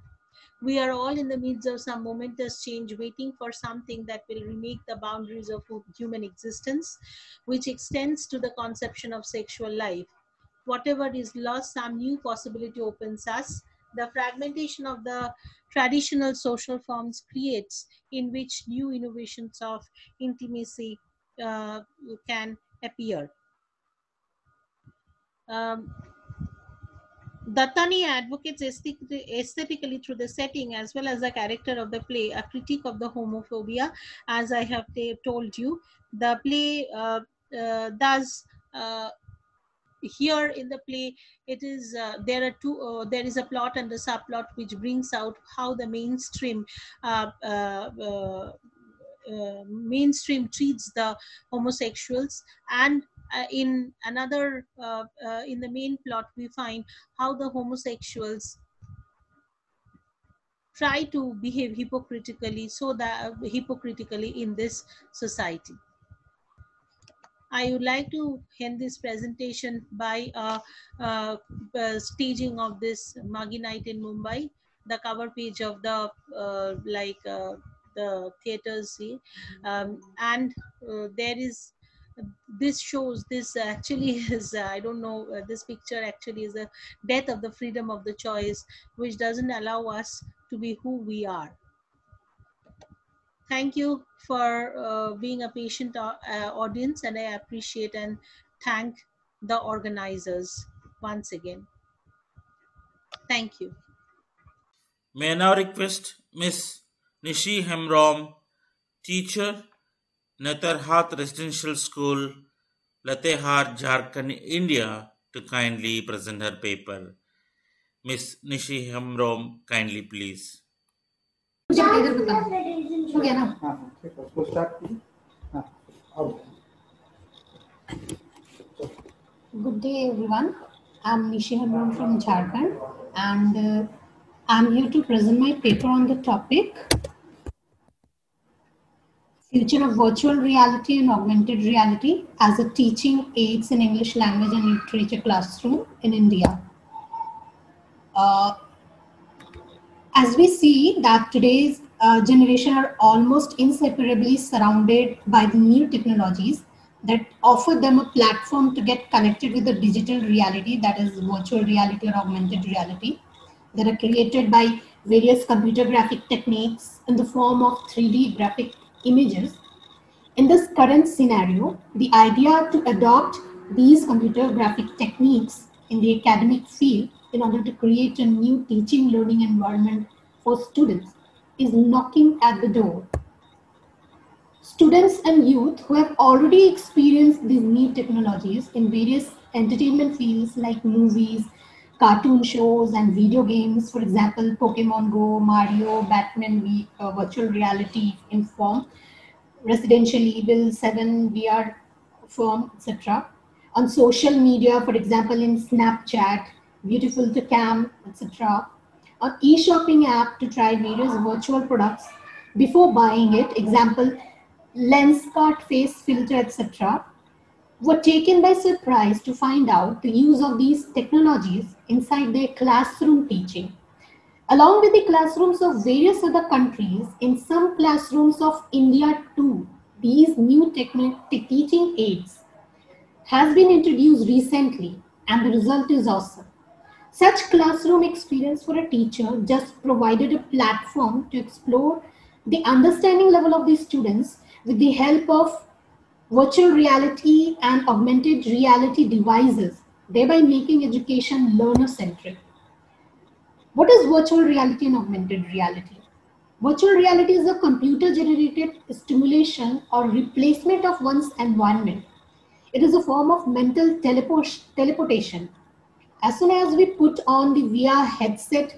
We are all in the midst of some momentous change, waiting for something that will remake the boundaries of human existence, which extends to the conception of sexual life. Whatever is lost, some new possibility opens us. The fragmentation of the traditional social forms creates in which new innovations of intimacy can appear. Dattani advocates aesthetically through the setting as well as the character of the play a critique of the homophobia. As I have told you, the play does here in the play, it is there is a plot and a subplot which brings out how the mainstream treats the homosexuals, and in another in the main plot we find how the homosexuals try to behave hypocritically in this society. I would like to end this presentation by staging of this Muggy Night in Mumbai, the cover page of the the theaters here, and there is this shows this actually is I don't know, this picture actually is a death of the freedom of the choice, which doesn't allow us to be who we are. Thank you for being a patient audience, and I appreciate and thank the organizers once again. Thank you. May I now request Miss Nishi Hemrom, teacher, Netarhat Residential School, Latehar, Jharkhand, India, to kindly present her paper. Miss Nishi Hemrom, kindly please. Good day, everyone. I'm Nishi Hemrom from Jharkhand, and I'm here to present my paper on the topic Future of Virtual Reality and Augmented Reality as a Teaching Aids in English Language and Literature Classroom in India. As we see that today's generation are almost inseparably surrounded by the new technologies that offer them a platform to get connected with the digital reality, that is virtual reality or augmented reality, that are created by various computer graphic techniques in the form of 3D graphic images. In this current scenario, the idea to adopt these computer graphic techniques in the academic field in order to create a new teaching learning environment for students is knocking at the door. Students and youth who have already experienced these new technologies in various entertainment fields like movies, cartoon shows, and video games, for example, Pokemon Go, Mario, Batman, virtual reality in form, Residential Evil 7 VR form, etc. On social media, for example, in Snapchat, Beautiful to Cam, etc. On e-shopping app to try various virtual products before buying it, example, Lenskart face filter, etc., were taken by surprise to find out the use of these technologies inside their classroom teaching. Along with the classrooms of various other countries, in some classrooms of India too, these new teaching aids has been introduced recently, and the result is awesome. Such classroom experience for a teacher just provided a platform to explore the understanding level of the students with the help of virtual reality and augmented reality devices, thereby making education learner-centric. What is virtual reality and augmented reality? Virtual reality is a computer-generated stimulation or replacement of one's environment. It is a form of mental teleportation. As soon as we put on the VR headset,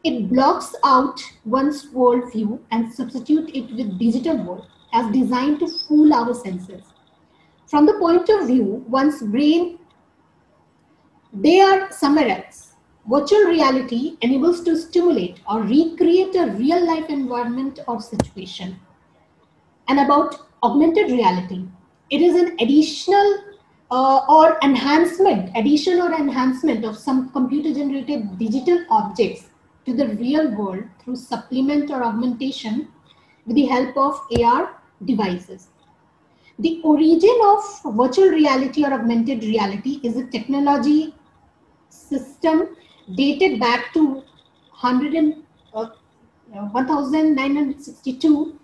it blocks out one's world view and substitutes it with digital world as designed to fool our senses. From the point of view, one's brain, they are summarized. Virtual reality enables to stimulate or recreate a real-life environment or situation. And about augmented reality, it is an addition or enhancement of some computer-generated digital objects to the real world through supplement or augmentation with the help of AR devices. The origin of virtual reality or augmented reality is a technology system dated back to 1962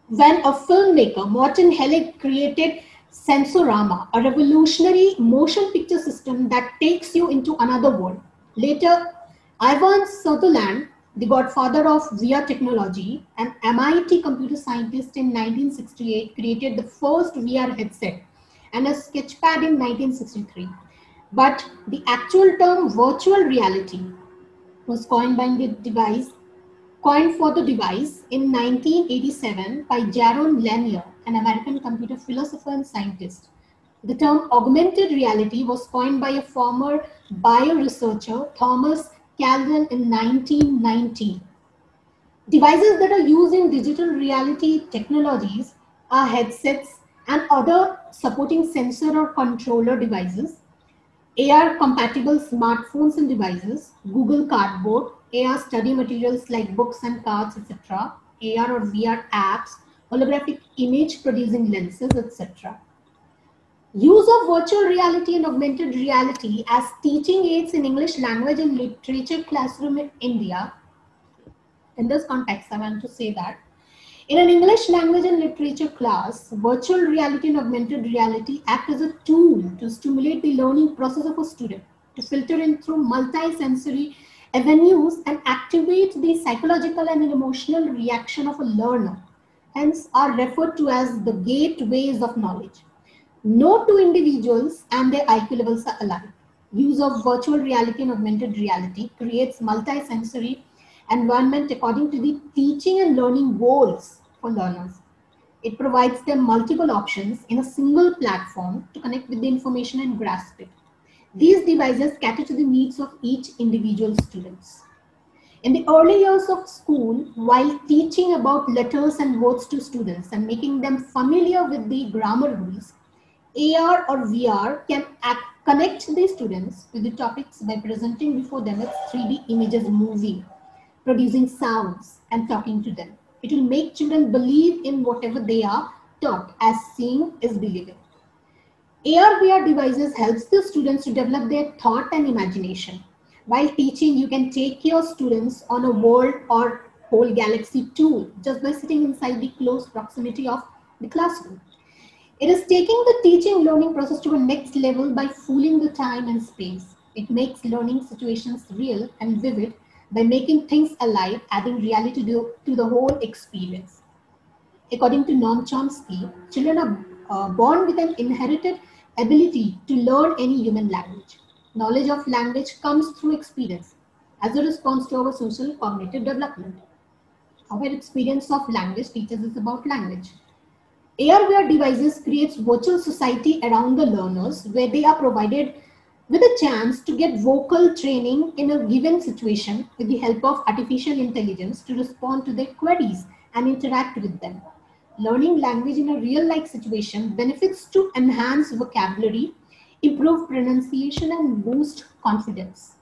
when a filmmaker, Morton Hellig, created Sensorama, a revolutionary motion picture system that takes you into another world. Later, Ivan Sutherland, the godfather of VR technology, an MIT computer scientist in 1968, created the first VR headset and a sketchpad in 1963. But the actual term virtual reality was coined for the device in 1987 by Jaron Lanier, an American computer philosopher and scientist. The term augmented reality was coined by a former bioresearcher, Thomas Calden, in 1990. Devices that are used in digital reality technologies are headsets and other supporting sensor or controller devices, AR-compatible smartphones and devices, Google Cardboard, AR study materials like books and cards, etc., AR or VR apps, holographic image-producing lenses, etc. Use of virtual reality and augmented reality as teaching aids in English language and literature classroom in India. In this context, I want to say that in an English language and literature class, virtual reality and augmented reality act as a tool to stimulate the learning process of a student, to filter in through multi-sensory avenues and activate the psychological and emotional reaction of a learner, hence are referred to as the gateways of knowledge. No two individuals and their IQ levels are alike. Use of virtual reality and augmented reality creates multi-sensory environment according to the teaching and learning goals for learners. It provides them multiple options in a single platform to connect with the information and grasp it. These devices cater to the needs of each individual students. In the early years of school, while teaching about letters and words to students and making them familiar with the grammar rules, AR or VR can connect the students with the topics by presenting before them as 3D images moving, producing sounds and talking to them. It will make children believe in whatever they are taught as seeing is believing. AR/VR devices helps the students to develop their thought and imagination. While teaching, you can take your students on a world or whole galaxy tour just by sitting inside the close proximity of the classroom. It is taking the teaching learning process to a next level by fooling the time and space. It makes learning situations real and vivid by making things alive, adding reality to the whole experience. According to Noam Chomsky, children are born with an inherited ability to learn any human language. Knowledge of language comes through experience as a response to our social cognitive development. Our experience of language teaches us about language. AR/VR devices creates virtual society around the learners where they are provided with a chance to get vocal training in a given situation with the help of artificial intelligence to respond to their queries and interact with them. Learning language in a real-life situation benefits to enhance vocabulary, improve pronunciation, and boost confidence.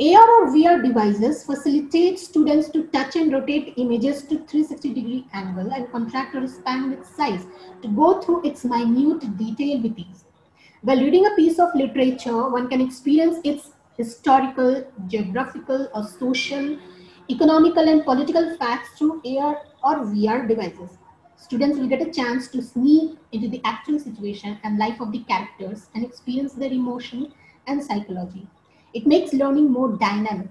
AR or VR devices facilitate students to touch and rotate images to 360-degree angle and contract or expand its size to go through its minute detail with ease. While reading a piece of literature, one can experience its historical, geographical, or social, economical, and political facts through AR or VR devices. Students will get a chance to sneak into the actual situation and life of the characters and experience their emotion and psychology. It makes learning more dynamic.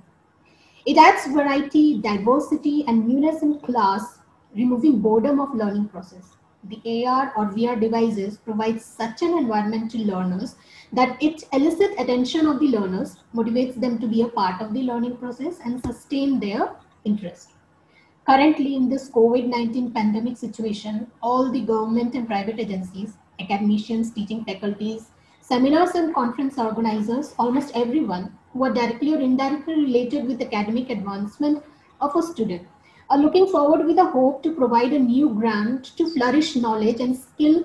It adds variety, diversity, and newness in class, removing boredom of learning process. The AR or VR devices provide such an environment to learners that it elicits attention of the learners, motivates them to be a part of the learning process, and sustain their interest. Currently, in this COVID-19 pandemic situation, all the government and private agencies, academicians, teaching faculties, seminars and conference organizers, almost everyone who are directly or indirectly related with academic advancement of a student, are looking forward with a hope to provide a new grant to flourish knowledge and skill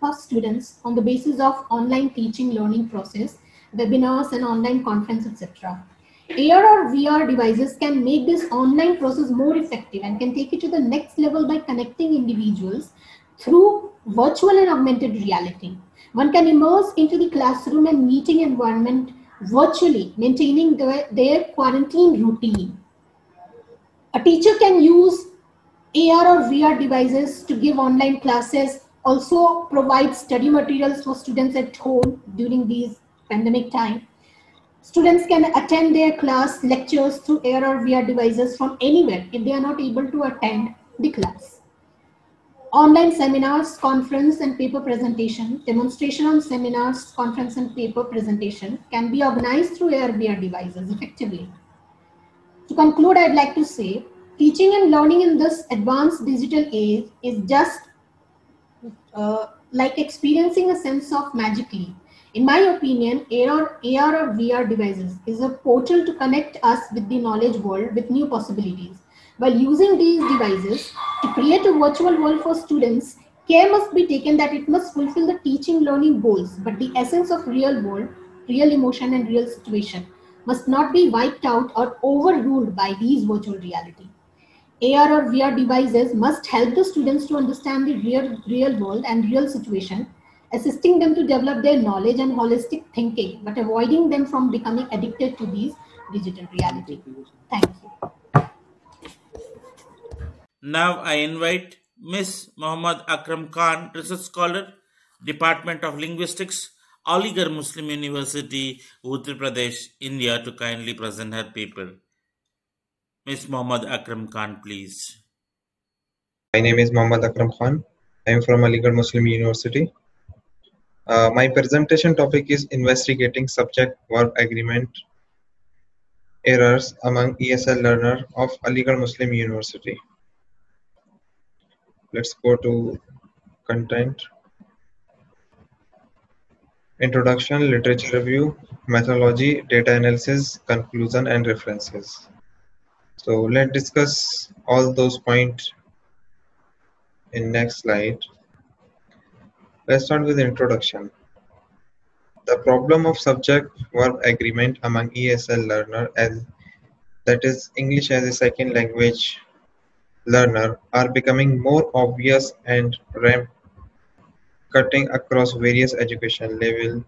for students on the basis of online teaching learning process, webinars and online conference, etc. AR or VR devices can make this online process more effective and can take it to the next level by connecting individuals through virtual and augmented reality. One can immerse into the classroom and meeting environment virtually, maintaining their quarantine routine. A teacher can use AR or VR devices to give online classes, also provide study materials for students at home during these pandemic time. Students can attend their class lectures through AR or VR devices from anywhere if they are not able to attend the class. Online seminars, conference and paper presentation, demonstration on seminars, conference and paper presentation can be organized through AR VR devices effectively. To conclude, I'd like to say, teaching and learning in this advanced digital age is just like experiencing a sense of magically. In my opinion, AR or VR devices is a portal to connect us with the knowledge world with new possibilities. While using these devices to create a virtual world for students, care must be taken that it must fulfill the teaching learning goals, but the essence of real world, real emotion and real situation must not be wiped out or overruled by these virtual reality. AR or VR devices must help the students to understand the real world and real situation, assisting them to develop their knowledge and holistic thinking, but avoiding them from becoming addicted to these digital reality. Thank you. Now I invite Ms. Muhammad Akram Khan, Research Scholar, Department of Linguistics, Aligarh Muslim University, Uttar Pradesh, India, to kindly present her paper. Ms. Muhammad Akram Khan, please. My name is Muhammad Akram Khan. I am from Aligarh Muslim University. My presentation topic is investigating subject-verb agreement errors among ESL learners of Aligarh Muslim University. Let's go to content. Introduction, literature review, methodology, data analysis, conclusion, and references. So let's discuss all those points in next slide. Let's start with introduction. The problem of subject-verb agreement among ESL learner, as that is English as a second language learner, are becoming more obvious and cutting across various education level,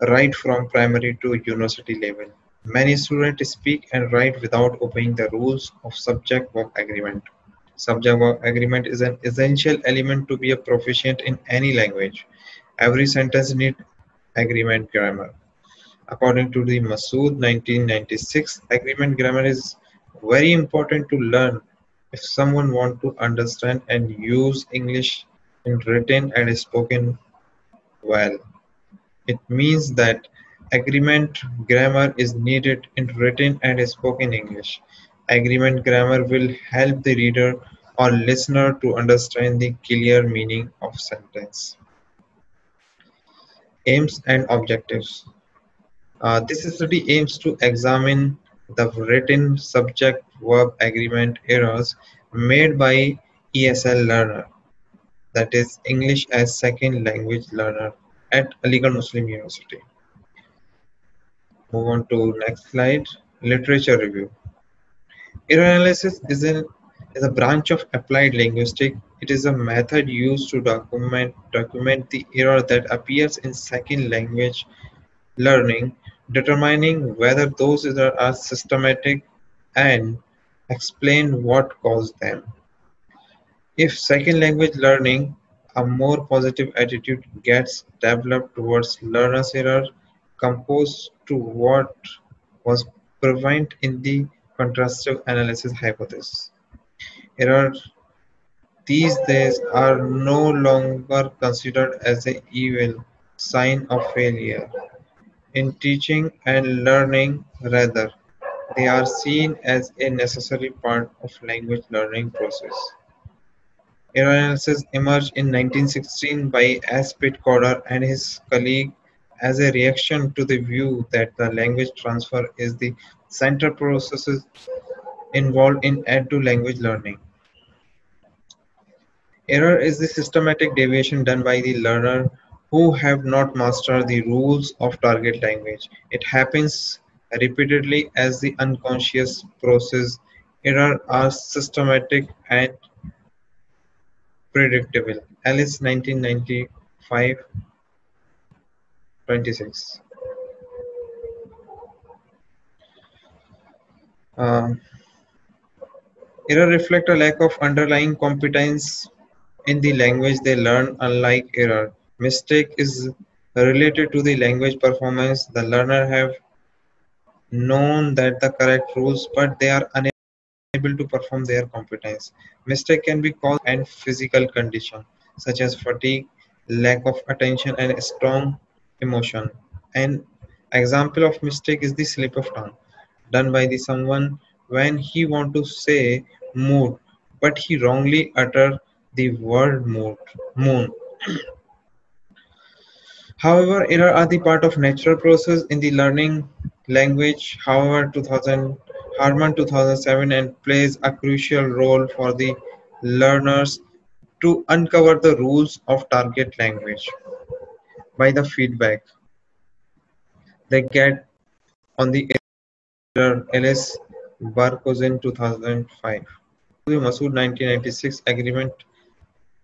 right from primary to university level. Many students speak and write without obeying the rules of subject-verb agreement. Subject-verb agreement is an essential element to be a proficient in any language. Every sentence needs agreement grammar. According to the Masood 1996, agreement grammar is very important to learn if someone wants to understand and use English in written and spoken well. It means that agreement grammar is needed in written and spoken English. Agreement grammar will help the reader or listener to understand the clear meaning of sentence. Aims and objectives. This study aims to examine the written subject-verb agreement errors made by ESL learner, that is English as Second Language learner at Aligarh Muslim University. Move on to next slide. Literature review. Error analysis is a branch of applied linguistics. It is a method used to document the error that appears in second language learning, determining whether those errors are systematic and explain what caused them. If second language learning, a more positive attitude gets developed towards learner's error composed to what was prevalent in the contrastive analysis hypothesis. Errors these days are no longer considered as an evil sign of failure in teaching and learning, rather, they are seen as a necessary part of language learning process. Error analysis emerged in 1916 by S. Pitt Cotter and his colleague as a reaction to the view that the language transfer is the central process involved in add-to-language learning. Error is the systematic deviation done by the learner who have not mastered the rules of target language. It happens repeatedly as the unconscious process. Errors are systematic and predictable. Alice 1995 26. Error reflect a lack of underlying competence in the language they learn. Unlike error, mistake is related to the language performance. The learner have known that the correct rules, but they are unable to perform their competence. Mistake can be caused and physical condition such as fatigue, lack of attention, and strong emotion. An example of mistake is the slip of tongue done by the someone when he want to say mood, but he wrongly utter the word moon. However, error are the part of natural process in the learning language. However, Harman 2007 and plays a crucial role for the learners to uncover the rules of target language by the feedback they get on the error. Ellis Barkozin 2005. The Masood 1996 agreement.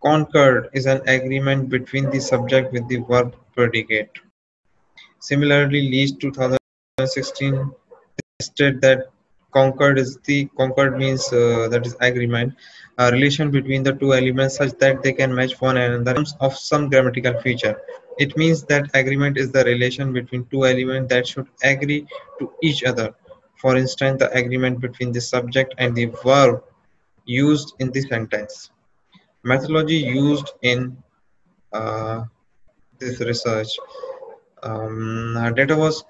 Concord is an agreement between the subject with the verb predicate. Similarly, Leach 2016 stated that concord means that is agreement, a relation between the two elements such that they can match one another in terms of some grammatical feature. It means that agreement is the relation between two elements that should agree to each other. For instance, the agreement between the subject and the verb used in the sentence. Methodology used in this research. Data was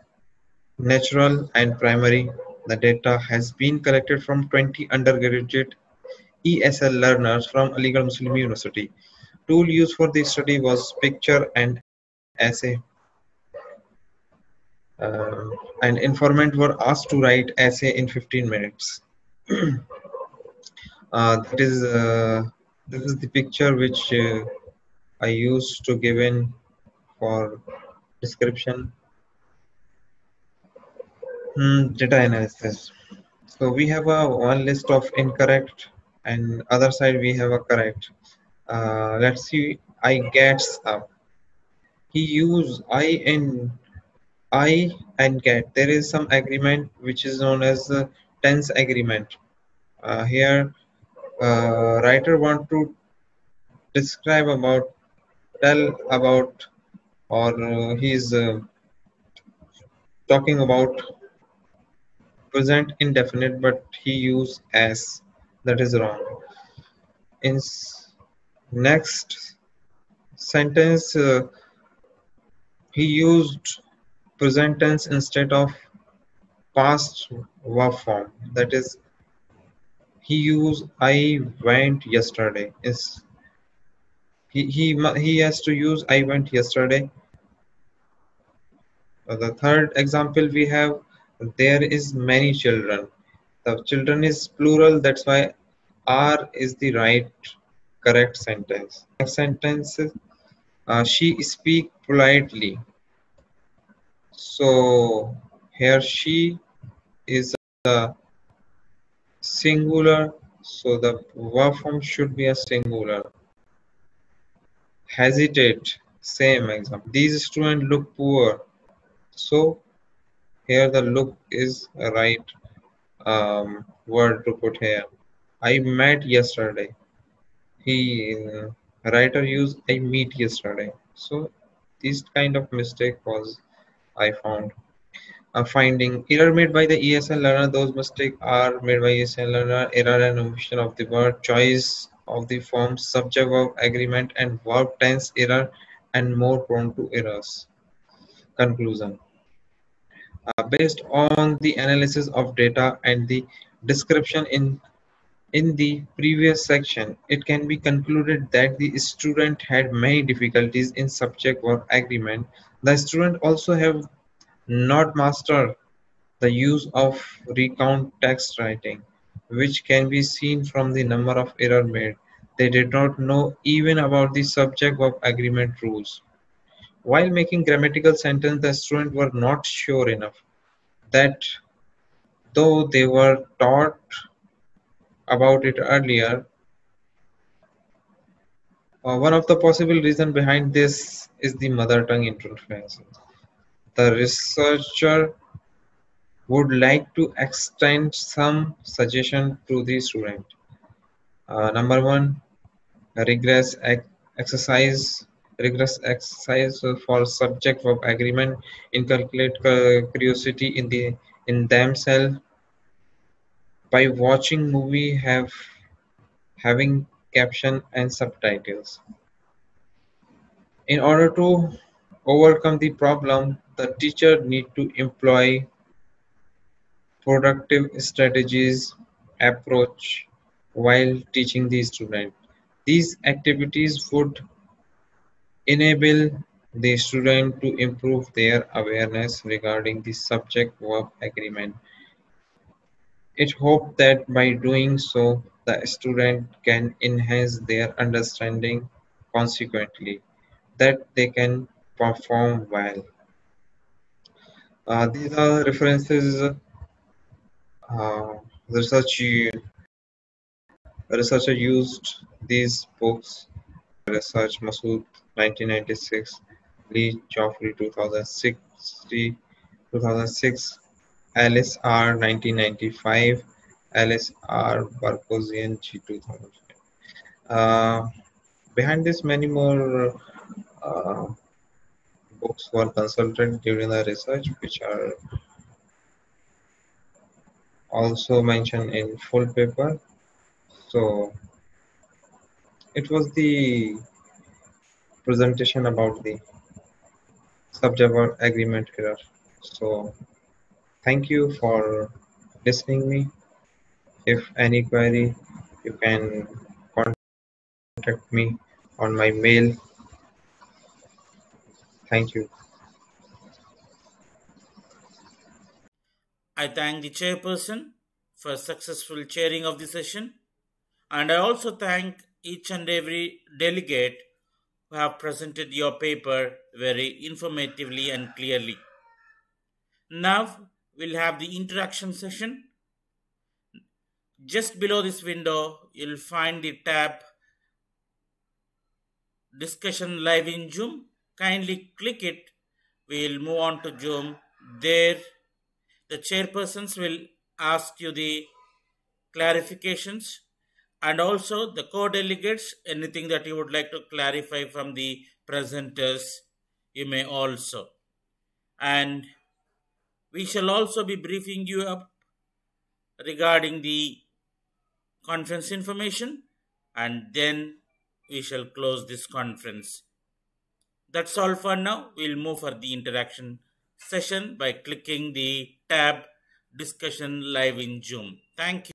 natural and primary. The data has been collected from 20 undergraduate ESL learners from Aligarh Muslim University. Tool used for this study was picture and essay. And informant were asked to write essay in 15 minutes. This is the picture which I used to give in for description. Data analysis. So we have one list of incorrect and other side we have a correct. Let's see I gets up. He use I and get. There is some agreement which is known as the tense agreement. Here, writer want to describe about, tell about, or he's talking about present indefinite, but he used as. That is wrong. In next sentence, he used present tense instead of past verb form. That is, he used I went yesterday. He has to use I went yesterday. The third example we have, there is many children. The children is plural, that's why are is the right correct sentence. Next sentence, she speak politely. So here she is a singular, so the verb form should be a singular. Hesitate, same example. These students look poor. So here the look is a right word to put here. I met yesterday. He writer used I meet yesterday. So this kind of mistake was I found. Finding error made by the ESL learner. Those mistakes are made by ESL learner. Error and omission of the word, choice of the form, subject verb agreement, and verb tense error, and more prone to errors. Conclusion. Based on the analysis of data and the description in the previous section, it can be concluded that the student had many difficulties in subject-verb agreement. The student also have not mastered the use of recount text writing, which can be seen from the number of errors made. They did not know even about the subject-verb agreement rules. While making grammatical sentence, the students were not sure enough that though they were taught about it earlier, one of the possible reasons behind this is the mother tongue interference. The researcher would like to extend some suggestion to the student. Number one, regress exercise. Regress exercise for subject verb agreement. Inculcate curiosity in themselves by watching movie having caption and subtitles. In order to overcome the problem, the teacher need to employ productive strategies approach while teaching the student. These activities would enable the student to improve their awareness regarding the subject-verb agreement. It hoped that by doing so, the student can enhance their understanding, consequently, that they can perform well. These are references. Research Researcher used these books: Research Masood 1996, Lee Joffrey 2006, Alice R 1995, Alice R Barkosian G 2005. Behind this, many more books were consulted during the research, which are also mentioned in full paper. So it was the presentation about the subject agreement error. So thank you for listening me. If any query, you can contact me on my mail. Thank you. I thank the chairperson for successful chairing of the session, and I also thank each and every delegate who have presented your paper very informatively and clearly. Now we'll have the interaction session. Just below this window, you'll find the tab discussion live in Zoom. Kindly click it. We'll move on to Zoom. There, the chairpersons will ask you the clarifications, and also the co-delegates, anything that you would like to clarify from the presenters, you may also. And we shall also be briefing you up regarding the conference information, and then we shall close this conference. That's all for now. We'll move for the interaction session by clicking the tab discussion live in Zoom. Thank you.